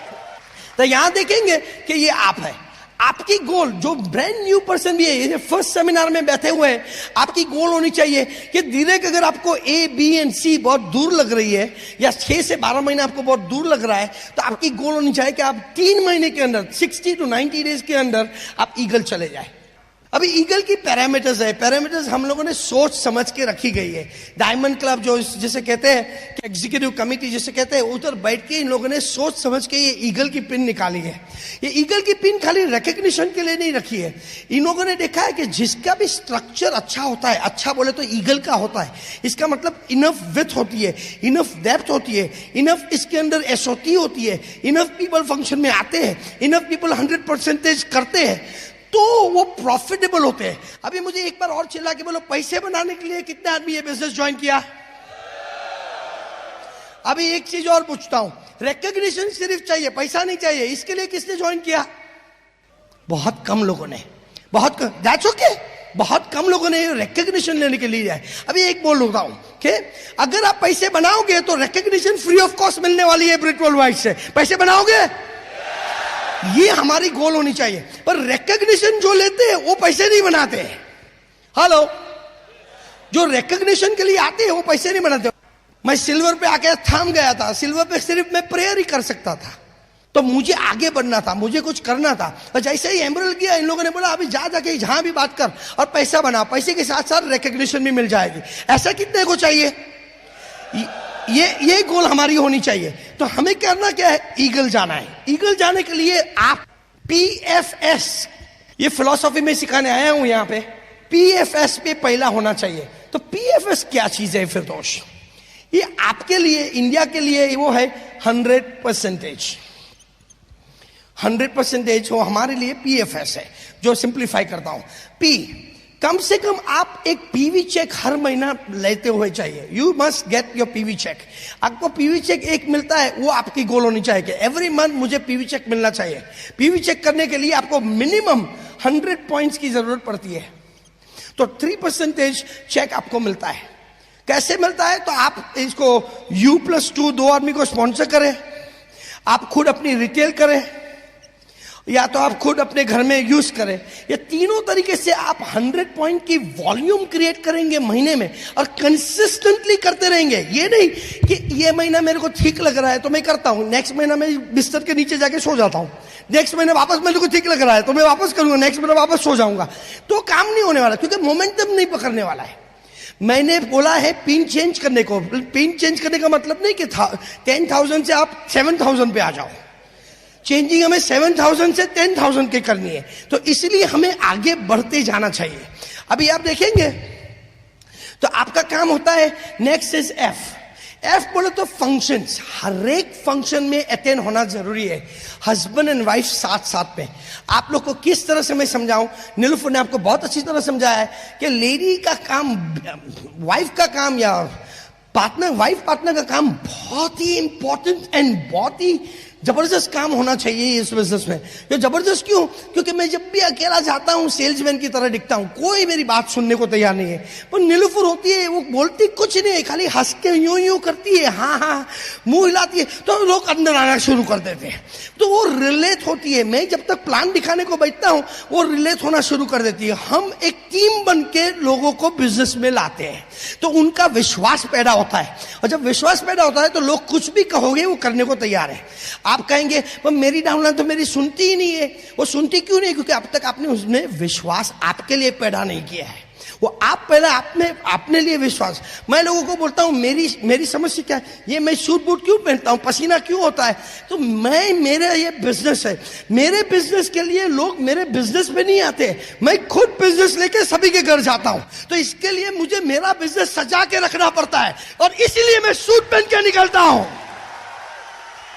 तो यहां देखेंगे कि ये आप है, आपकी गोल जो ब्रांड न्यू पर्सन भी है, ये फर्स्ट सेमिनार में बैठे हुए हैं, आपकी गोल होनी चाहिए कि डायरेक्ट अगर आपको A, B एंड C बहुत दूर लग रही है, या 6 से 12 महीने आपको बहुत दूर लग रहा है, तो आपकी गोल होनी चाहिए कि आप 3 महीने के अंदर 60 to 90 डेज के अंदर आप ईगल चले जाए। अभी ईगल की पैरामीटर्स है, पैरामीटर्स हम लोगों ने सोच समझ के रखी गई है। डायमंड क्लब जो जिसे कहते हैं कि एग्जीक्यूटिव कमेटी जिसे कहते हैं, उधर बैठ के इन लोगों ने सोच समझ के ये ईगल की पिन निकाली है। ये ईगल की पिन खाली रिकग्निशन के लिए नहीं रखी है। इन लोगों ने देखा है कि जिसका भी स्ट्रक्चर अच्छा होता है, अच्छा बोले तो ईगल का होता है, इसका मतलब इनफ विड्थ होती है, इनफ डेप्थ होती है, इनफ इसके अंदर एसओटी होती है, इनफ पीपल फंक्शन में आते हैं, इनफ पीपल 100% करते हैं, तो वो प्रॉफिटेबल होते हैं। अभी मुझे एक बार और चिल्ला के बोलो, पैसे बनाने के लिए कितने आदमी ये बिजनेस ज्वाइन किया? अभी एक चीज और पूछता हूं, रिकग्निशन सिर्फ चाहिए, पैसा नहीं चाहिए, इसके लिए किसने ज्वाइन किया? बहुत कम लोगों ने, बहुत कम। दैट्स ओके, बहुत कम लोगों ने रिकग्निशन लेने के लिए जाए। अभी एक बोल रहा हूं कि अगर आप पैसे बनाओगे तो रिकग्निशन फ्री ऑफ कॉस्ट मिलने वाली है ब्रिट वर्ल्ड वाइड से। पैसे बनाओगे, ये हमारी गोल होनी चाहिए। पर रिकग्निशन जो लेते हैं वो पैसे नहीं बनाते। हेलो, जो रिकग्निशन के लिए आते हैं वो पैसे नहीं बनाते। मैं सिल्वर पे आके थाम गया था, सिल्वर पे सिर्फ मैं प्रेयर ही कर सकता था, तो मुझे आगे बढ़ना था, मुझे कुछ करना था। और जैसे ही एमरल्ड किया, इन लोगों ने बोला अभी जा जाके जहां भी बात कर और पैसा बना, पैसे के साथ साथ रिकग्निशन भी मिल जाएगी। ऐसा कितने को चाहिए? ये गोल हमारी होनी चाहिए। तो हमें करना क्या है? ईगल जाना है। ईगल जाने के लिए आप PFS, ये फिलॉसफी में सिखाने आया हूं यहां पे, PFS पे पहला होना चाहिए। तो PFS क्या चीज है फिरदौस? ये आपके लिए, इंडिया के लिए वो है 100%। 100% वो हमारे लिए PFS है, जो सिंप्लीफाई करता हूं। P, कम से कम आप एक PV चेक हर महीना लेते हुए चाहिए। You must get your PV check. आपको PV चेक एक मिलता है, वो आपकी गोल होनी चाहिए कि एवरी मंथ मुझे PV चेक मिलना चाहिए। PV चेक करने के लिए आपको मिनिमम 100 पॉइंट्स की जरूरत पड़ती है। तो 3% चेक आपको मिलता है। कैसे मिलता है? तो आप इसको U+2 2 आदमी को स्पॉन्सर करें, आप खुद अपनी रिटेल करें, या तो आप खुद अपने घर में यूज करें। ये तीनों तरीके से आप 100 पॉइंट की वॉल्यूम क्रिएट करेंगे महीने में, और कंसिस्टेंटली करते रहेंगे। ये नहीं कि ये महीना मेरे को ठीक लग रहा है तो मैं करता हूं, नेक्स्ट महीना मैं बिस्तर के नीचे जाके सो जाता हूं, नेक्स्ट महीना वापस मेरे को ठीक लग रहा है तो मैं वापस करूंगा, नेक्स्ट महीना वापस सो जाऊंगा। तो काम नहीं होने वाला, क्योंकि मोमेंटम नहीं पकड़ने वाला है। मैंने बोला है पिन चेंज करने को। पिन चेंज करने का मतलब नहीं कि 10,000 से आप 7,000 पे आ जाओ। चेंजिंग हमें 7,000 से 10,000 की करनी है। तो इसलिए हमें आगे बढ़ते जाना चाहिए। अभी आप देखेंगे तो आपका काम होता है, नेक्स्ट इज F बोले तो फंक्शंस। हर एक फंक्शन में अटेंड होना जरूरी है। हस्बैंड एंड वाइफ साथ साथ में। आप लोग को किस तरह से मैं समझाऊं, नीलूफर ने आपको बहुत अच्छी तरह समझाया है कि लेडी का काम, वाइफ का काम या पार्टनर, वाइफ पार्टनर का काम बहुत ही इंपॉर्टेंट एंड बहुत ही जबरदस्त काम होना चाहिए इस बिजनेस में। ये जबरदस्त क्यों? क्योंकि मैं जब भी अकेला जाता हूं सेल्समैन की तरह दिखता हूं, कोई मेरी बात सुनने को तैयार नहीं है। पर नीलूफर होती है, वो बोलती कुछ नहीं, खाली हंस के यूं यूं करती है, हाँ हाँ मुंह हिलाती है, तो लोग अंदर आना शुरू कर देते हैं। तो वो रिलेट होती है। मैं जब तक प्लान दिखाने को बैठता हूं वो रिलेट होना शुरू कर देती है। हम एक टीम बन के लोगों को बिजनेस में लाते हैं, तो उनका विश्वास पैदा होता है। और जब विश्वास पैदा होता है तो लोग कुछ भी कहोगे वो करने को तैयार है। आप कहेंगे मेरी डाउनलाइन तो मेरी सुनती ही नहीं है। वो सुनती क्यों नहीं? क्योंकि अब तक आपने उसने विश्वास आपके लिए पैदा नहीं किया है। वो आप पहले अपने लिए विश्वास। मैं लोगों को बोलता हूं मेरी समस्या क्या है, ये मैं सूट बूट क्यों पहनता हूं, पसीना क्यों होता है, तो मेरा ये बिजनेस है। मेरे बिजनेस के लिए लोग मेरे बिजनेस में नहीं आते, मैं खुद बिजनेस लेके सभी के घर जाता हूं। तो इसके लिए मुझे मेरा बिजनेस सजा के रखना पड़ता है, और इसीलिए मैं सूट पहन के निकलता हूं।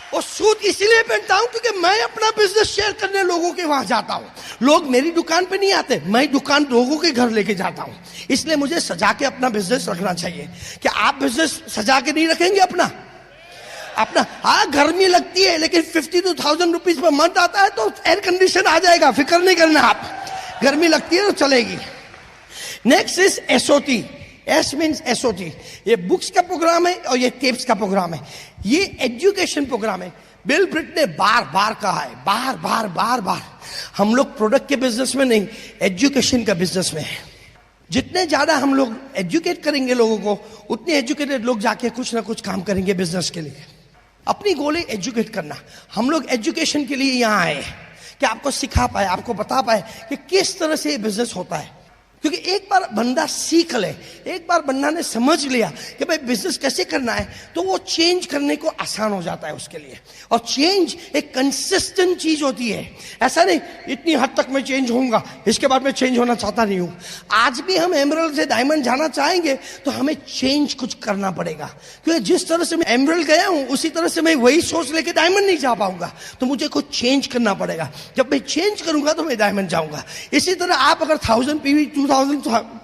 और सूट इसीलिए पहनता हूं क्योंकि मैं अपना बिजनेस शेयर करने लोगों के वहां जाता हूं। लोग मेरी दुकान पे नहीं आते, मैं दुकान लोगों के घर लेके जाता हूं। इसलिए मुझे सजा के अपना बिजनेस रखना चाहिए। क्या आप बिजनेस सजा के नहीं रखेंगे अपना? हाँ, गर्मी लगती है लेकिन 52,000 रुपीज पर मंथ आता है तो एयर कंडीशन आ जाएगा, फिक्र नहीं करना आप। गर्मी लगती है तो चलेगी। Next is SOT. S means SOT. ये बुक्स का प्रोग्राम है और ये टेप्स का प्रोग्राम है। ये एजुकेशन प्रोग्राम है। बिल ब्रिट ने बार बार कहा है, बार बार हम लोग प्रोडक्ट के बिजनेस में नहीं, एजुकेशन का बिजनेस में है। जितने ज्यादा हम लोग एजुकेट करेंगे लोगों को, उतने एजुकेटेड लोग जाके कुछ ना कुछ काम करेंगे बिजनेस के लिए। अपनी गोल है एजुकेट करना। हम लोग एजुकेशन के लिए यहां आए कि आपको सिखा पाए, आपको बता पाए कि किस तरह से ये बिजनेस होता है। क्योंकि एक बार बंदा सीख ले, एक बार बंदा ने समझ लिया कि भाई बिजनेस कैसे करना है, तो वो चेंज करने को आसान हो जाता है उसके लिए। और चेंज एक कंसिस्टेंट चीज होती है। ऐसा नहीं इतनी हद तक मैं चेंज होऊंगा, इसके बाद मैं चेंज होना चाहता नहीं हूं। आज भी हम एमरल्ड से डायमंड जाना चाहेंगे तो हमें चेंज कुछ करना पड़ेगा। क्योंकि जिस तरह से मैं एमरल्ड गया हूं उसी तरह से मैं वही सोच लेके डायमंड नहीं जा पाऊंगा, तो मुझे कुछ चेंज करना पड़ेगा। जब मैं चेंज करूंगा तो मैं डायमंड जाऊंगा। इसी तरह आप अगर 1000 पीवी 2000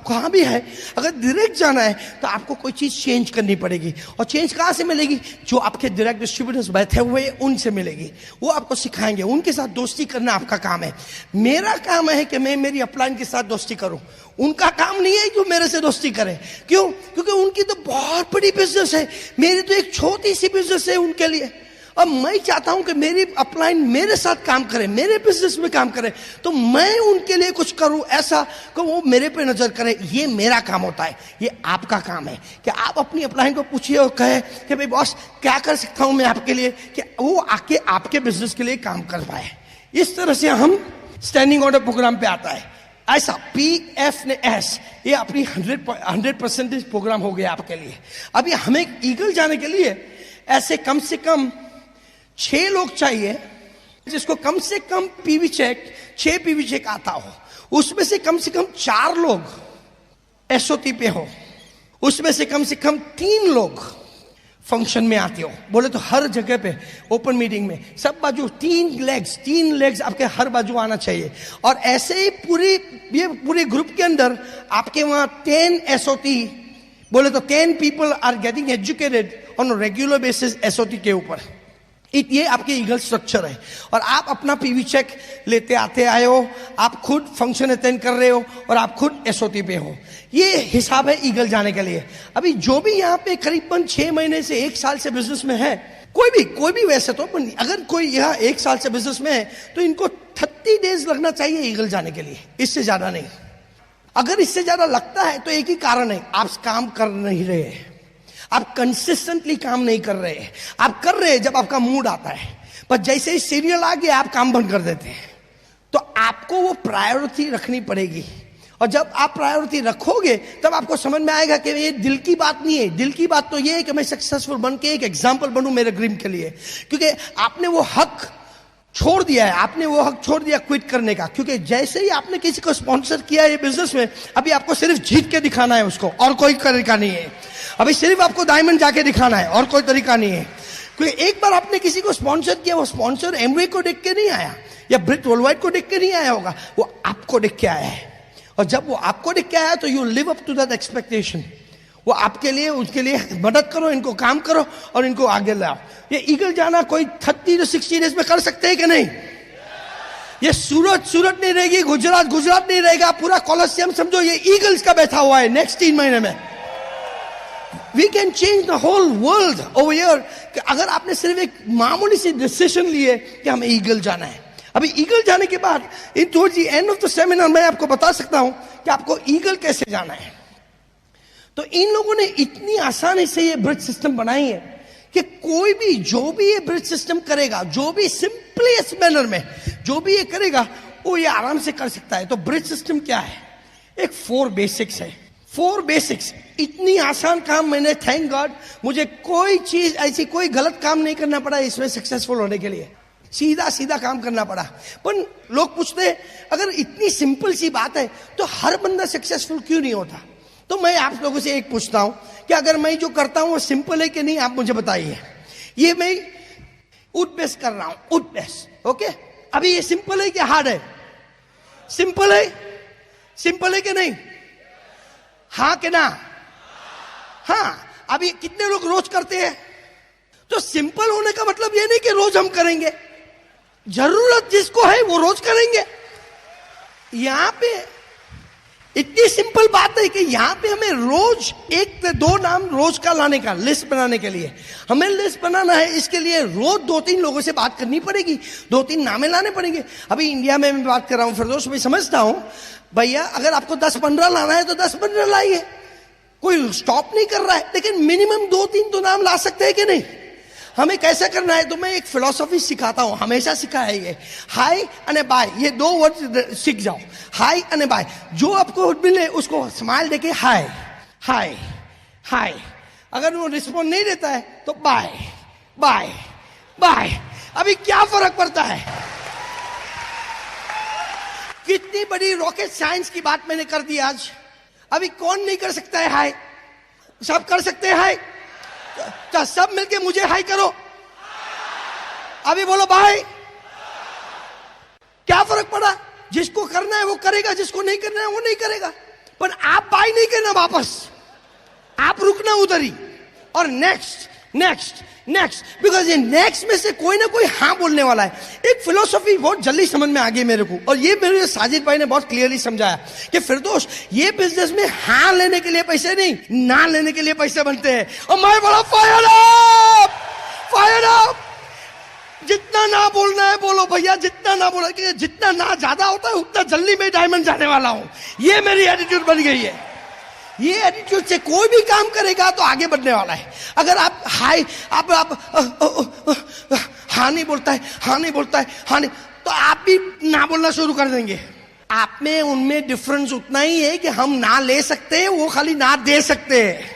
कहां भी है, अगर डायरेक्ट जाना है तो आपको कोई चीज चेंज करनी पड़ेगी। और चेंज कहां से मिलेगी? जो आपके डायरेक्ट डिस्ट्रीब्यूटर्स बैठे हुए उनसे मिलेगी। वो आपको सिखाएंगे, उनके साथ दोस्ती करना आपका काम है। मेरा काम है कि मैं मेरी अपलाइन के साथ दोस्ती करूं। उनका काम नहीं है जो मेरे से दोस्ती करे। क्यों? क्योंकि उनकी तो बहुत बड़ी बिजनेस है, मेरी तो एक छोटी सी बिजनेस है उनके लिए। अब मैं चाहता हूं कि मेरी अपलाइन मेरे साथ काम करे, मेरे बिजनेस में काम करे, तो मैं उनके लिए कुछ करूं ऐसा कि वो मेरे पे नजर करे। ये मेरा काम होता है, ये आपका काम है कि आप अपनी अपलाइन को पूछिए और कहे कि भाई बॉस क्या कर सकता हूं मैं आपके लिए, कि वो आके आपके बिजनेस के लिए काम कर पाए। इस तरह से हम स्टैंडिंग ऑर्डर प्रोग्राम पे आता है। ऐसा PF ने S, ये अपनी 100% प्रोग्राम हो गया आपके लिए। अभी हमें ईगल जाने के लिए ऐसे कम से कम 6 लोग चाहिए, जिसको कम से कम PV चेक 6 PV चेक आता हो। उसमें से कम 4 लोग SOT पे हो, उसमें से कम 3 लोग फंक्शन में आते हो। बोले तो हर जगह पे ओपन मीटिंग में सब बाजू 3 लेग्स आपके हर बाजू आना चाहिए। और ऐसे ही पूरे ग्रुप के अंदर आपके वहां 10 SOT, बोले तो 10 people are getting educated on regular basis SOT के ऊपर। ये आपके ईगल स्ट्रक्चर है। और आप अपना PV चेक लेते आते आए हो, आप खुद फंक्शन अटेंड कर रहे हो और आप खुद SOT पे हो। ये हिसाब है ईगल जाने के लिए। अभी जो भी यहाँ पे करीबन 6 महीने से 1 साल से बिजनेस में है, कोई भी वैसे तो, अगर कोई यहाँ 1 साल से बिजनेस में है तो इनको 30 डेज लगना चाहिए ईगल जाने के लिए, इससे ज्यादा नहीं। अगर इससे ज्यादा लगता है तो एक ही कारण है, आप काम कर नहीं रहे हैं, आप कंसिस्टेंटली काम नहीं कर रहे हैं। आप कर रहे हैं जब आपका मूड आता है, पर जैसे ही सीरियल आ गया आप काम बंद कर देते हैं। तो आपको वो प्रायोरिटी रखनी पड़ेगी। और जब आप प्रायोरिटी रखोगे तब आपको समझ में आएगा कि ये दिल की बात नहीं है। दिल की बात तो ये है कि मैं सक्सेसफुल बन के एक एग्जाम्पल बनूं मेरे ड्रीम के लिए। क्योंकि आपने वो हक छोड़ दिया है, आपने वो हक छोड़ दिया क्विट करने का। क्योंकि जैसे ही आपने किसी को स्पॉन्सर किया ये बिजनेस में, अभी आपको सिर्फ जीत के दिखाना है उसको, और कोई तरीका नहीं है। अभी सिर्फ आपको डायमंड जाके दिखाना है, और कोई तरीका नहीं है। क्योंकि एक बार आपने किसी को स्पॉन्सर किया, वो स्पॉन्सर एमवे को देख के नहीं आया या ब्रिट वर्ल्डवाइड को देख के नहीं आया होगा, वो आपको देख के आया है। और जब वो आपको देख के आया तो you live up to that expectation. वो आपके लिए, उसके लिए मदद करो, इनको काम करो और इनको आगे लाओ। ये ईगल जाना कोई 30 to 60 डेज में कर सकते हैं कि नहीं? ये सूरत नहीं रहेगी, गुजरात नहीं रहेगा, पूरा कॉलोसियम समझो ये ईगल्स का बैठा हुआ है नेक्स्ट 3 महीने में। We can change the whole world over here. अगर आपने सिर्फ एक मामूली सी डिसीजन लिए कि हमें ईगल जाना है। अभी ईगल जाने के बाद इन towards the end of the seminar मैं आपको बता सकता हूं कि आपको ईगल कैसे जाना है। तो इन लोगों ने इतनी आसानी से ये ब्रिज सिस्टम बनाई है कि कोई भी जो भी ये ब्रिज सिस्टम करेगा, जो भी सिंपलेस्ट मैनर में जो भी ये करेगा, वो ये आराम से कर सकता है। तो ब्रिज सिस्टम क्या है? एक 4 बेसिक्स है। 4 बेसिक्स, इतनी आसान काम मैंने, थैंक गॉड, मुझे कोई चीज ऐसी, कोई गलत काम नहीं करना पड़ा इसमें सक्सेसफुल होने के लिए। सीधा काम करना पड़ा। पर लोग पूछते हैं अगर इतनी सिंपल सी बात है तो हर बंदा सक्सेसफुल क्यों नहीं होता? तो मैं आप लोगों से एक पूछता हूं कि अगर मैं जो करता हूं वो सिंपल है कि नहीं, आप मुझे बताइए। ये मैं उठ-बैठ कर रहा हूं, उठ-बैठ, ओके? अभी ये सिंपल है कि हार्ड है? सिंपल है कि नहीं? हाँ कि ना? हाँ। अभी कितने लोग रोज करते हैं? तो सिंपल होने का मतलब ये नहीं कि रोज हम करेंगे, जरूरत जिसको है वो रोज करेंगे। यहां पे इतनी सिंपल बात है कि यहां पे हमें रोज 1 से 2 नाम रोज का लाने का, लिस्ट बनाने के लिए हमें लिस्ट बनाना है। इसके लिए रोज 2-3 लोगों से बात करनी पड़ेगी, 2-3 नामे लाने पड़ेंगे। अभी इंडिया में मैं बात कर रहा हूं, फिरदौस मैं समझता हूं भैया अगर आपको 10-15 लाना है तो 10-15 लाइए, कोई स्टॉप नहीं कर रहा है, लेकिन मिनिमम 2-3 तो नाम ला सकते हैं कि नहीं? हमें कैसे करना है? तो मैं एक फिलॉसफी सिखाता हूं, हमेशा सिखाया है ये, हाय और बाय, ये 2 वर्ड सीख जाओ, हाय और बाय। जो आपको मिले उसको स्माइल देके हाय हाय हाय, अगर वो रिस्पॉन्ड नहीं देता है तो बाय बाय बाय। अभी क्या फर्क पड़ता है? कितनी बड़ी रॉकेट साइंस की बात मैंने कर दी आज। अभी कौन नहीं कर सकता है हाय? सब कर सकते हैं हाय। तो सब मिलके मुझे हाई करो, अभी बोलो बाय। क्या फर्क पड़ा? जिसको करना है वो करेगा, जिसको नहीं करना है वो नहीं करेगा। पर आप बाय नहीं करना वापस, आप रुकना उधर ही और नेक्स्ट नेक्स्ट नेक्स्ट, बिकॉज ये नेक्स्ट में से कोई ना कोई हाँ बोलने वाला है। एक फिलोसफी बहुत जल्दी समझ में आ गई मेरे को, और ये मेरे साजिद भाई ने बहुत क्लियरली समझाया कि फिरदौस ये बिजनेस में हाँ लेने के लिए पैसे नहीं, ना लेने के लिए पैसे बनते हैं। और मैं बड़ा फायर अप। जितना ना बोलना है बोलो भैया, जितना ना बोला, कि जितना ना ज्यादा होता है उतना जल्दी मैं डायमंड जाने वाला हूं। ये मेरी एटीट्यूड बन गई है। ये एटीट्यूड से कोई भी काम करेगा तो आगे बढ़ने वाला है। अगर आप हाय आप हाँ नहीं बोलता है, हाँ नहीं बोलता है, हाँ नहीं, तो आप भी ना बोलना शुरू कर देंगे। आप में उनमें डिफरेंस उतना ही है कि हम ना ले सकते हैं, वो खाली ना दे सकते हैं।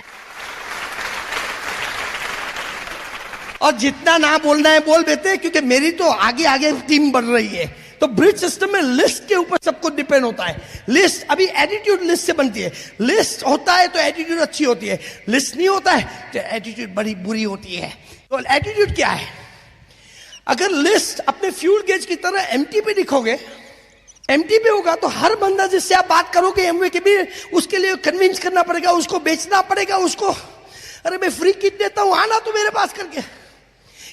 और जितना ना बोलना है बोल देते हैं, क्योंकि मेरी तो आगे आगे टीम बढ़ रही है। तो ब्रिज सिस्टम में लिस्ट के ऊपर सब कुछ डिपेंड होता है। लिस्ट अभी एटीट्यूड लिस्ट से बनती है। लिस्ट होता है तो एटीट्यूड अच्छी होती है, लिस्ट नहीं होता है तो एटीट्यूड बड़ी बुरी होती है। तो एटीट्यूड क्या है? अगर लिस्ट अपने फ्यूल गेज की तरह एम्प्टी पे लिखोगे, एम्प्टी पे होगा तो हर बंदा जिससे आप बात करोगे एमवे के भी, उसके लिए कन्विंस करना पड़ेगा, उसको बेचना पड़ेगा, उसको अरे मैं फ्री किट देता हूं, आना तो मेरे पास करके,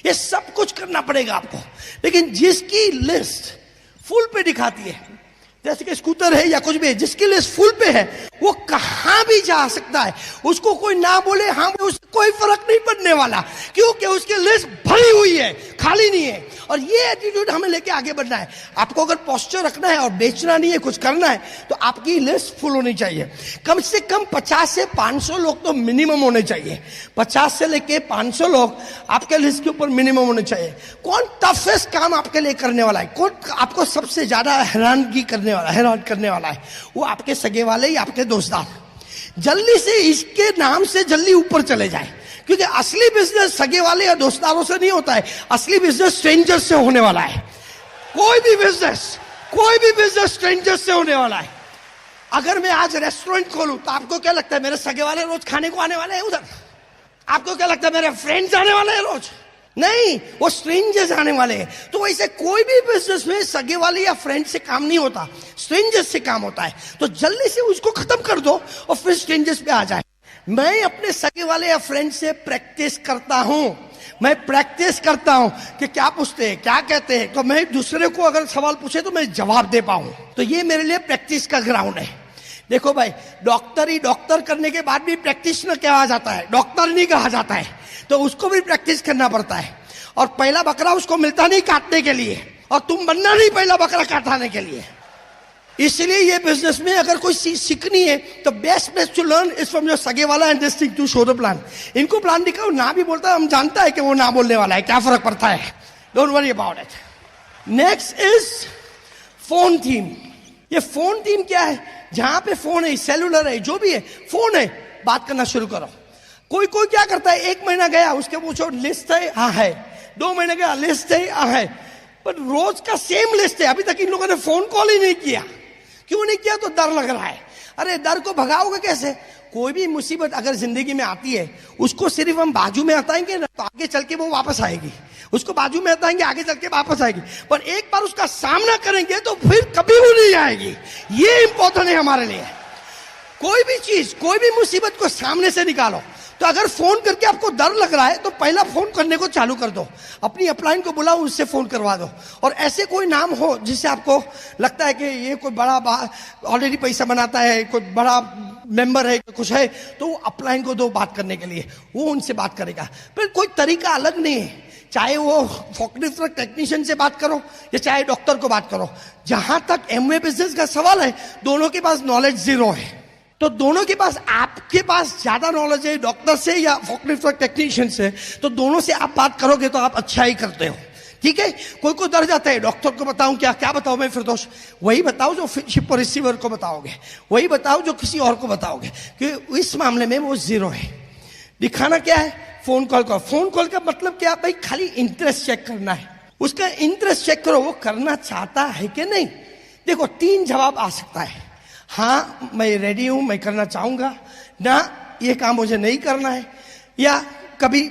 ये सब कुछ करना पड़ेगा आपको। लेकिन जिसकी लिस्ट फुल पे दिखाती है, जैसे कि स्कूटर है या कुछ भी है, जिसकी लिस्ट फुल पे है वो कहां भी जा सकता है। उसको कोई ना बोले हाँ, उससे कोई फर्क नहीं पड़ने वाला, क्योंकि उसकी लिस्ट भरी हुई है, खाली नहीं है। और ये एटीट्यूड हमें लेके आगे बढ़ना है। आपको अगर पोस्चर रखना है और बेचना नहीं है, कुछ करना है, तो आपकी लिस्ट फुल होनी चाहिए। कम से कम 50 से 500 लोग तो मिनिमम होने चाहिए। 50 से लेके 500 लोग आपके लिस्ट के ऊपर मिनिमम होने चाहिए। कौन टफेस्ट काम आपके लिए करने वाला है, कौन आपको सबसे ज्यादा हैरान करने वाला है, वो आपके सगे वाले या आपके दोस्तदार। जल्दी से इसके नाम से जल्दी ऊपर चले जाए, क्योंकि असली बिजनेस सगे वाले या दोस्तदारों से नहीं होता है, असली बिजनेस स्ट्रेंजर्स से होने वाला है। कोई भी बिजनेस स्ट्रेंजर्स से होने वाला है। अगर मैं आज रेस्टोरेंट खोलूं तो आपको क्या लगता है मेरे सगे वाले रोज खाने को आने वाले हैं उधर? आपको क्या लगता है मेरे फ्रेंड्स आने वाले हैं रोज? नहीं, वो स्ट्रेंजर्स आने वाले हैं। तो वैसे कोई भी बिजनेस में सगे वाले या फ्रेंड से काम नहीं होता, स्ट्रेंजर्स से काम होता है। तो जल्दी से उसको खत्म कर दो और फिर स्ट्रेंजर्स पे आ जाए। मैं अपने सगे वाले या फ्रेंड से प्रैक्टिस करता हूं, मैं प्रैक्टिस करता हूं कि क्या पूछते हैं, क्या कहते हैं, तो मैं दूसरे को अगर सवाल पूछे तो मैं जवाब दे पाऊं। तो ये मेरे लिए प्रैक्टिस का ग्राउंड है। देखो भाई, डॉक्टर करने के बाद भी प्रैक्टिस न कहा जाता है, डॉक्टर नहीं कहा जाता है, तो उसको भी प्रैक्टिस करना पड़ता है। और पहला बकरा उसको मिलता नहीं काटने के लिए, और तुम बनना नहीं पहला बकरा काटने के लिए। इसलिए ये बिजनेस में अगर कोई चीज सीखनी है तो best place to learn is from your सगे वाला and this thing to show the plan. इनको प्लान दिखाओ, ना भी बोलता है, हम जानता है कि वो ना बोलने वाला है, क्या फर्क पड़ता है, don't worry about it. Next is phone theme. ये फोन थीम क्या है? जहां पे फोन है, सेलुलर है, जो भी है, फोन है, बात करना शुरू करो। कोई कोई क्या करता है, 1 महीना गया, उसके पूछो लिस्ट है, हाँ है, 2 महीने गया, लिस्ट है, हाँ है, पर रोज का सेम लिस्ट है, अभी तक इन लोगों ने फोन कॉल ही नहीं किया। क्यों नहीं किया? तो डर लग रहा है। अरे डर को भगाओगे कैसे? कोई भी मुसीबत अगर जिंदगी में आती है, उसको सिर्फ हम बाजू में हटाएंगे ना, तो आगे चल के वो वापस आएगी। उसको बाजू में हटाएंगे, आगे चल के वापस आएगी। पर एक बार उसका सामना करेंगे तो फिर कभी वो नहीं आएगी। ये इंपॉर्टेंट है हमारे लिए। कोई भी चीज, कोई भी मुसीबत को सामने से निकालो। तो अगर फोन करके आपको डर लग रहा है तो पहला फोन करने को चालू कर दो, अपनी अपलाइन को बुलाओ, उससे फोन करवा दो। और ऐसे कोई नाम हो जिससे आपको लगता है कि ये कोई बड़ा ऑलरेडी पैसा बनाता है, कोई बड़ा मेंबर है, कुछ है, तो अपलाइन को दो बात करने के लिए, वो उनसे बात करेगा। पर कोई तरीका अलग नहीं है, चाहे वो फोकलिफ्ट ट्रक टेक्नीशियन से बात करो या चाहे डॉक्टर को बात करो। जहां तक एमवे बिजनेस का सवाल है, दोनों के पास नॉलेज जीरो है। तो दोनों के पास, आपके पास ज्यादा नॉलेज है डॉक्टर से या फोकलिफ्ट ट्रक टेक्नीशियन से, तो दोनों से आप बात करोगे तो आप अच्छा ही करते हो। ठीक है? कोई कोई डर जाता है, डॉक्टर को बताऊं क्या, क्या बताऊं मैं फिरदौस? वही बताओ जो शिप और रिसीवर को बताओगे, वही बताओ जो किसी और को बताओगे, कि इस मामले में वो जीरो है। दिखाना क्या है? फोन कॉल का। फोन कॉल का मतलब क्या भाई? खाली इंटरेस्ट चेक करना है, उसका इंटरेस्ट चेक करो, वो करना चाहता है कि नहीं। देखो 3 जवाब आ सकता है, हाँ मैं रेडी हूं, मैं करना चाहूंगा, ना ये काम मुझे नहीं करना है, या कभी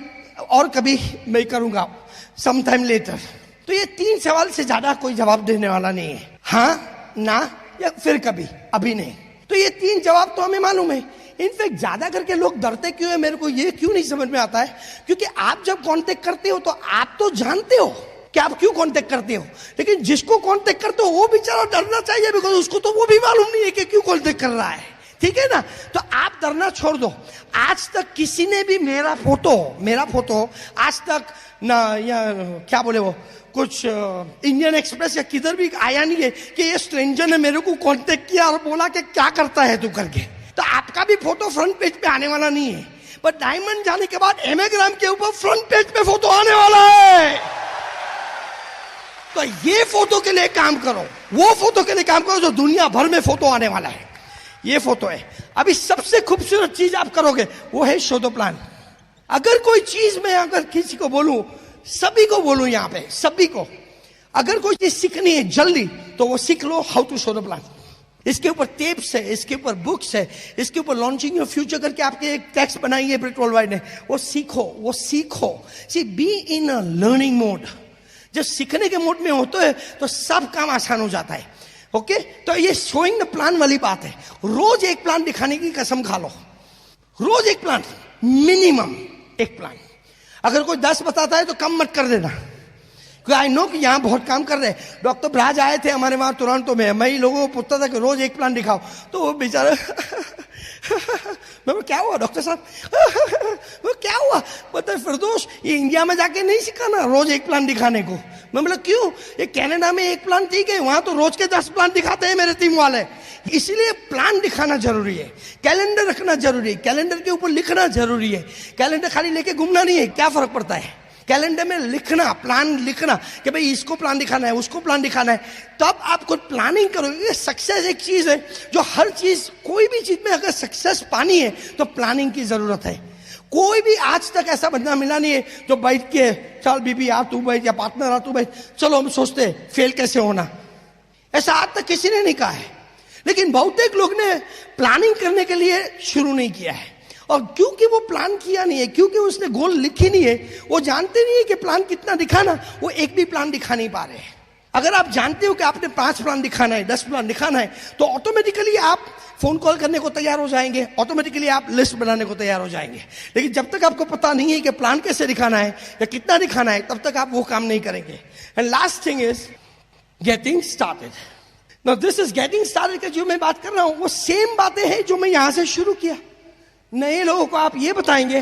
और कभी मैं करूंगा सम टाइम लेटर। तो ये 3 सवाल से ज्यादा कोई जवाब देने वाला नहीं है, हाँ, ना या फिर कभी, अभी नहीं। तो ये 3 जवाब तो हमें मालूम है। इनफैक्ट ज्यादा करके लोग डरते क्यों है, मेरे को ये क्यों नहीं समझ में आता है, क्योंकि आप जब कांटेक्ट करते हो तो आप तो जानते हो कि आप क्यों कांटेक्ट करते हो, लेकिन जिसको कांटेक्ट करते हो वो बेचारा डरना चाहिए, बिकॉज उसको तो वो भी मालूम नहीं है कि क्यों कांटेक्ट कर रहा है। ठीक है ना? तो आप डरना छोड़ दो। आज तक किसी ने भी मेरा फोटो आज तक ना, या क्या बोले वो, कुछ इंडियन एक्सप्रेस या किधर भी आया नहीं है कि ये स्ट्रेंजर ने मेरे को कांटेक्ट किया और बोला कि क्या करता है तू करके। तो आपका भी फोटो फ्रंट पेज पे आने वाला नहीं है, पर डायमंड जाने के बाद एमेग्राम के ऊपर फ्रंट पेज पे फोटो आने वाला है। तो ये फोटो के लिए काम करो, वो फोटो के लिए काम करो जो दुनिया भर में फोटो आने वाला है। ये फोटो है। अभी सबसे खूबसूरत चीज आप करोगे वो है शो द प्लान। अगर कोई चीज मैं अगर किसी को बोलूं, सभी को बोलूं, यहां पे सभी को, अगर कोई चीज सीखनी है जल्दी तो वो सीख लो, how to show the plan. इसके ऊपर टेप्स है, इसके ऊपर बुक्स है, इसके ऊपर लॉन्चिंग योर फ्यूचर करके आपके एक टेक्स्ट बनाई है ब्रिट वर्ल्डवाइड ने, वो सीखो। See be in a learning mode. जब सीखने के मोड में होते हैं तो सब काम आसान हो जाता है। ओके? तो ये शोइंग द प्लान वाली बात है। रोज एक प्लान दिखाने की कसम खा लो, रोज एक प्लान, मिनिमम एक प्लान। अगर कोई 10 बताता है तो कम मत कर देना, क्योंकि आई नो कि यहाँ बहुत काम कर रहे हैं। डॉक्टर ब्राज आए थे हमारे वहां टोरंटो में, मैं लोगों को पूछता था कि रोज एक प्लान दिखाओ, तो वो बेचारा मैं क्या हुआ डॉक्टर साहब? वो क्या हुआ? पता फिरदौस, ये इंडिया में जाके नहीं सिखाना रोज एक प्लान दिखाने को। मैं बोला क्यों? ये कनाडा में एक प्लान ठीक है, वहां तो रोज के 10 प्लान दिखाते हैं मेरे टीम वाले। इसीलिए प्लान दिखाना जरूरी है, कैलेंडर रखना जरूरी है, कैलेंडर के ऊपर लिखना जरूरी है। कैलेंडर खाली लेके घूमना नहीं है, क्या फर्क पड़ता है? कैलेंडर में लिखना, प्लान लिखना कि भाई इसको प्लान दिखाना है, उसको प्लान दिखाना है, तब आप कुछ प्लानिंग करोगे। सक्सेस एक चीज है जो हर चीज, कोई भी चीज में अगर सक्सेस पानी है तो प्लानिंग की जरूरत है। कोई भी आज तक ऐसा बंदा मिला नहीं है जो बैठ के चल बीबी यार तू बैठ, या पार्टनर आ तू बैठ, चलो हम सोचते फेल कैसे होना। ऐसा आज तक किसी ने नहीं कहा है, लेकिन बहुतेक लोग ने प्लानिंग करने के लिए शुरू नहीं किया है। और क्योंकि वो प्लान किया नहीं है, क्योंकि उसने गोल लिखी नहीं है, वो जानते नहीं है कि प्लान कितना दिखाना, वो एक भी प्लान दिखा नहीं पा रहे हैं। अगर आप जानते हो कि आपने 5 प्लान दिखाना है, 10 प्लान दिखाना है, तो ऑटोमेटिकली आप फोन कॉल करने को तैयार हो जाएंगे, ऑटोमेटिकली आप लिस्ट बनाने को तैयार हो जाएंगे। लेकिन जब तक आपको पता नहीं है कि प्लान कैसे दिखाना है या कितना दिखाना है, तब तक आप वो काम नहीं करेंगे। And last thing is getting started. Now this is getting started का जो मैं बात कर रहा हूं, वो सेम बातें हैं जो मैं यहां से शुरू किया। नए लोगों को आप ये बताएंगे,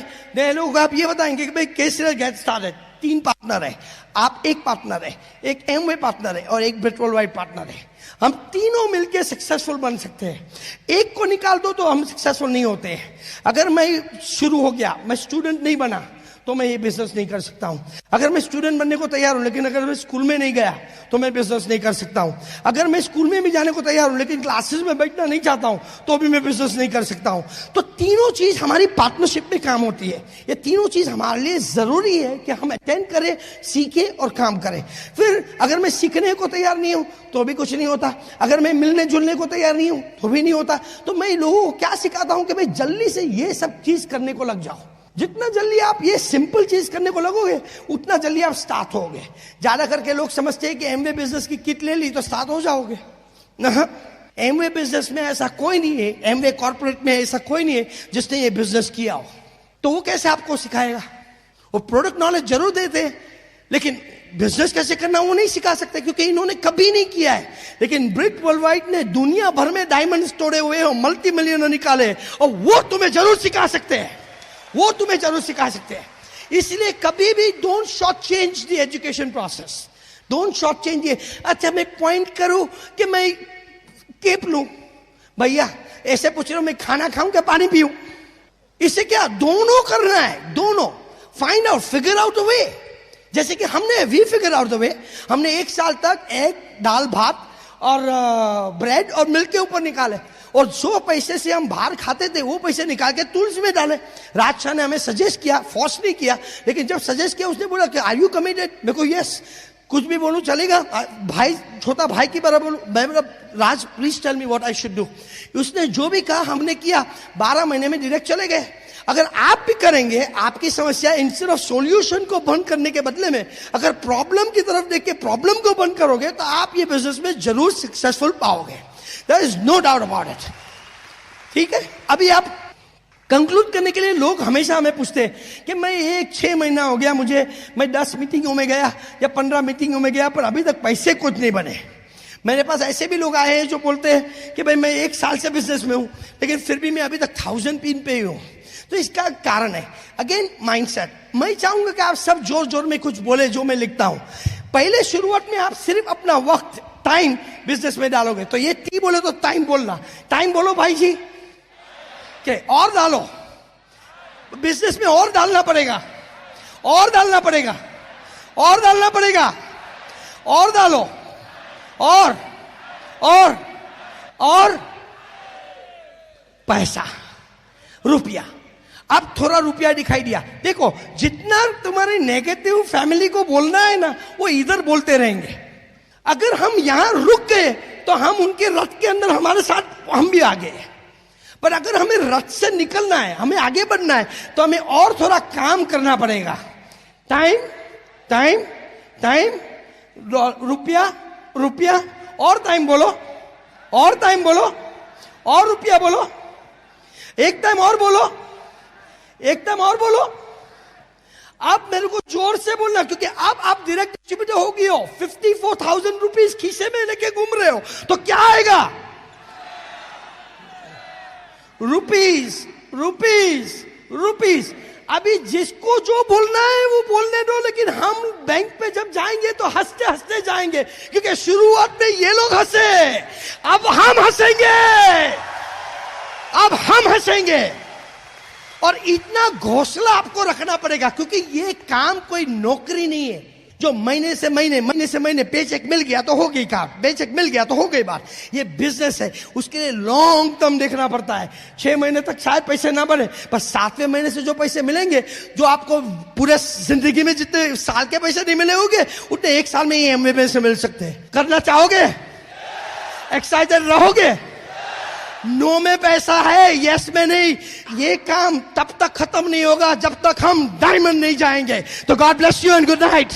कि भाई कैसे गेट स्टार्टेड। 3 पार्टनर है, आप एक पार्टनर है, एक एमवे पार्टनर है और एक ब्रिट वर्ल्डवाइड पार्टनर है। हम तीनों मिलकर सक्सेसफुल बन सकते हैं। एक को निकाल दो तो हम सक्सेसफुल नहीं होते हैं। अगर मैं शुरू हो गया, मैं स्टूडेंट नहीं बना, तो मैं ये बिजनेस नहीं कर सकता हूं। अगर मैं स्टूडेंट बनने को तैयार हूं, लेकिन अगर मैं स्कूल में नहीं गया, तो मैं बिजनेस नहीं कर सकता हूं। अगर मैं स्कूल में भी जाने को तैयार हूं, लेकिन क्लासेस में बैठना नहीं चाहता हूं, तो भी मैं बिजनेस नहीं कर सकता हूं। तो तीनों चीज हमारी पार्टनरशिप में काम होती है। ये तीनों चीज हमारे लिए जरूरी है कि हम अटेंड करें, सीखें और काम करें। फिर अगर मैं सीखने को तैयार नहीं हूं, तो भी कुछ नहीं होता। अगर मैं मिलने जुलने को तैयार नहीं हूं, तो भी नहीं होता। तो मैं लोगों को क्या सिखाता हूं कि भाई जल्दी से ये सब चीज करने को लग जाओ। जितना जल्दी आप ये सिंपल चीज करने को लगोगे, उतना जल्दी आप स्टार्ट होगे। ज्यादा करके लोग समझते हैं कि एमवे बिजनेस की किट ले ली तो स्टार्ट हो जाओगे। ना, एमवे बिजनेस में ऐसा कोई नहीं है, एमवे कॉर्पोरेट में ऐसा कोई नहीं है जिसने ये बिजनेस किया हो। तो वो कैसे आपको सिखाएगा? वो प्रोडक्ट नॉलेज जरूर देते हैं, लेकिन बिजनेस कैसे करना वो नहीं सिखा सकते, क्योंकि इन्होंने कभी नहीं किया है। लेकिन ब्रिट वर्ल्डवाइड ने दुनिया भर में डायमंड्स तोड़े हुए और मल्टी मिलियनर निकाले, और वो तुम्हें जरूर सिखा सकते हैं। वो तुम्हें जरूर सिखा सकते हैं। इसलिए कभी भी don't short change the education process, don't short change ये। अच्छा, मैं पॉइंट करूं कि मैं केप लूं, भैया ऐसे पूछ रहा हूं मैं खाना खाऊं क्या पानी पीऊं? इससे क्या, दोनों करना है, दोनों find out, figure out the way. जैसे कि हमने we figure out the way, हमने 1 साल तक एग, दाल भात और ब्रेड और मिल्क के ऊपर निकाले, और जो पैसे से हम बाहर खाते थे वो पैसे निकाल के टूल्स में डाले। राजशाह ने हमें सजेस्ट किया, फोर्स नहीं किया, लेकिन जब सजेस्ट किया उसने बोला कि आर यू कमिटेड? मेरे को यस, कुछ भी बोलूं चलेगा, भाई छोटा भाई की तरह बोलूं। मैं बोला Raj please tell me what I should do. उसने जो भी कहा हमने किया, 12 महीने में डायरेक्ट चले गए। अगर आप भी करेंगे, आपकी समस्या इंस्टेड ऑफ सॉल्यूशन को बंद करने के बदले में अगर प्रॉब्लम की तरफ देख के प्रॉब्लम को बंद करोगे, तो आप ये बिजनेस में जरूर सक्सेसफुल पाओगे। There is no doubt about it. ठीक है, अभी आप कंक्लूड करने के लिए लोग हमेशा हमें पूछते हैं कि मैं 6 महीना हो गया मुझे, मैं 10 मीटिंगों में गया या 15 मीटिंगों में गया, पर अभी तक पैसे कुछ नहीं बने। मेरे पास ऐसे भी लोग आए हैं जो बोलते हैं कि भाई मैं 1 साल से बिजनेस में हूं, लेकिन फिर भी मैं अभी तक 1000 पिन पे ही हूं। तो इसका कारण है अगेन माइंडसेट। मैं चाहूंगा कि आप सब जोर जोर में कुछ बोले जो मैं लिखता हूं। पहले शुरुआत में आप सिर्फ अपना वक्त, टाइम बिजनेस में डालोगे, तो ये टी बोले तो टाइम बोलना। टाइम बोलो भाई जी, के और डालो बिजनेस में, और डालना पड़ेगा, और डालना पड़ेगा, और डालना पड़ेगा, और डालो, और पैसा, रुपया। अब थोड़ा रुपया दिखाई दिया। देखो, जितना तुम्हारे नेगेटिव फैमिली को बोलना है ना, वो इधर बोलते रहेंगे। अगर हम यहां रुक गए तो हम उनके रथ के अंदर, हमारे साथ हम भी आ गए। पर अगर हमें रथ से निकलना है, हमें आगे बढ़ना है, तो हमें और थोड़ा काम करना पड़ेगा। टाइम, टाइम, टाइम, रुपया, रुपया, और टाइम बोलो, और टाइम बोलो, और रुपया बोलो, एक टाइम और बोलो, एक टाइम और बोलो। आप मेरे को जोर से बोलना, क्योंकि अब आप डायरेक्ट डिस्ट्रीब्यूटर हो गए हो। 54,000 रुपीज खीसे में लेके घूम रहे हो, तो क्या आएगा? Rupees, rupees, rupees. अभी जिसको जो बोलना है वो बोलने दो, लेकिन हम बैंक पे जब जाएंगे तो हंसते हंसते जाएंगे, क्योंकि शुरुआत में ये लोग हंसे, अब हम हंसेंगे, अब हम हंसेंगे। और इतना घोंसला आपको रखना पड़ेगा, क्योंकि ये काम कोई नौकरी नहीं है जो महीने से महीने पेचेक मिल गया तो हो गई काम, पेचेक मिल गया तो हो गई बात। ये बिजनेस है, उसके लिए लॉन्ग टर्म देखना पड़ता है। 6 महीने तक शायद पैसे ना बने, पर 7वें महीने से जो पैसे मिलेंगे, जो आपको पूरे जिंदगी में जितने साल के पैसे नहीं मिले होंगे, उतने 1 साल में ही एमवे में से मिल सकते हैं। करना चाहोगे? एक्साइटेड रहोगे? नो में पैसा है, यस में नहीं। ये काम तब तक खत्म नहीं होगा जब तक हम डायमंड नहीं जाएंगे। तो God bless you and good night.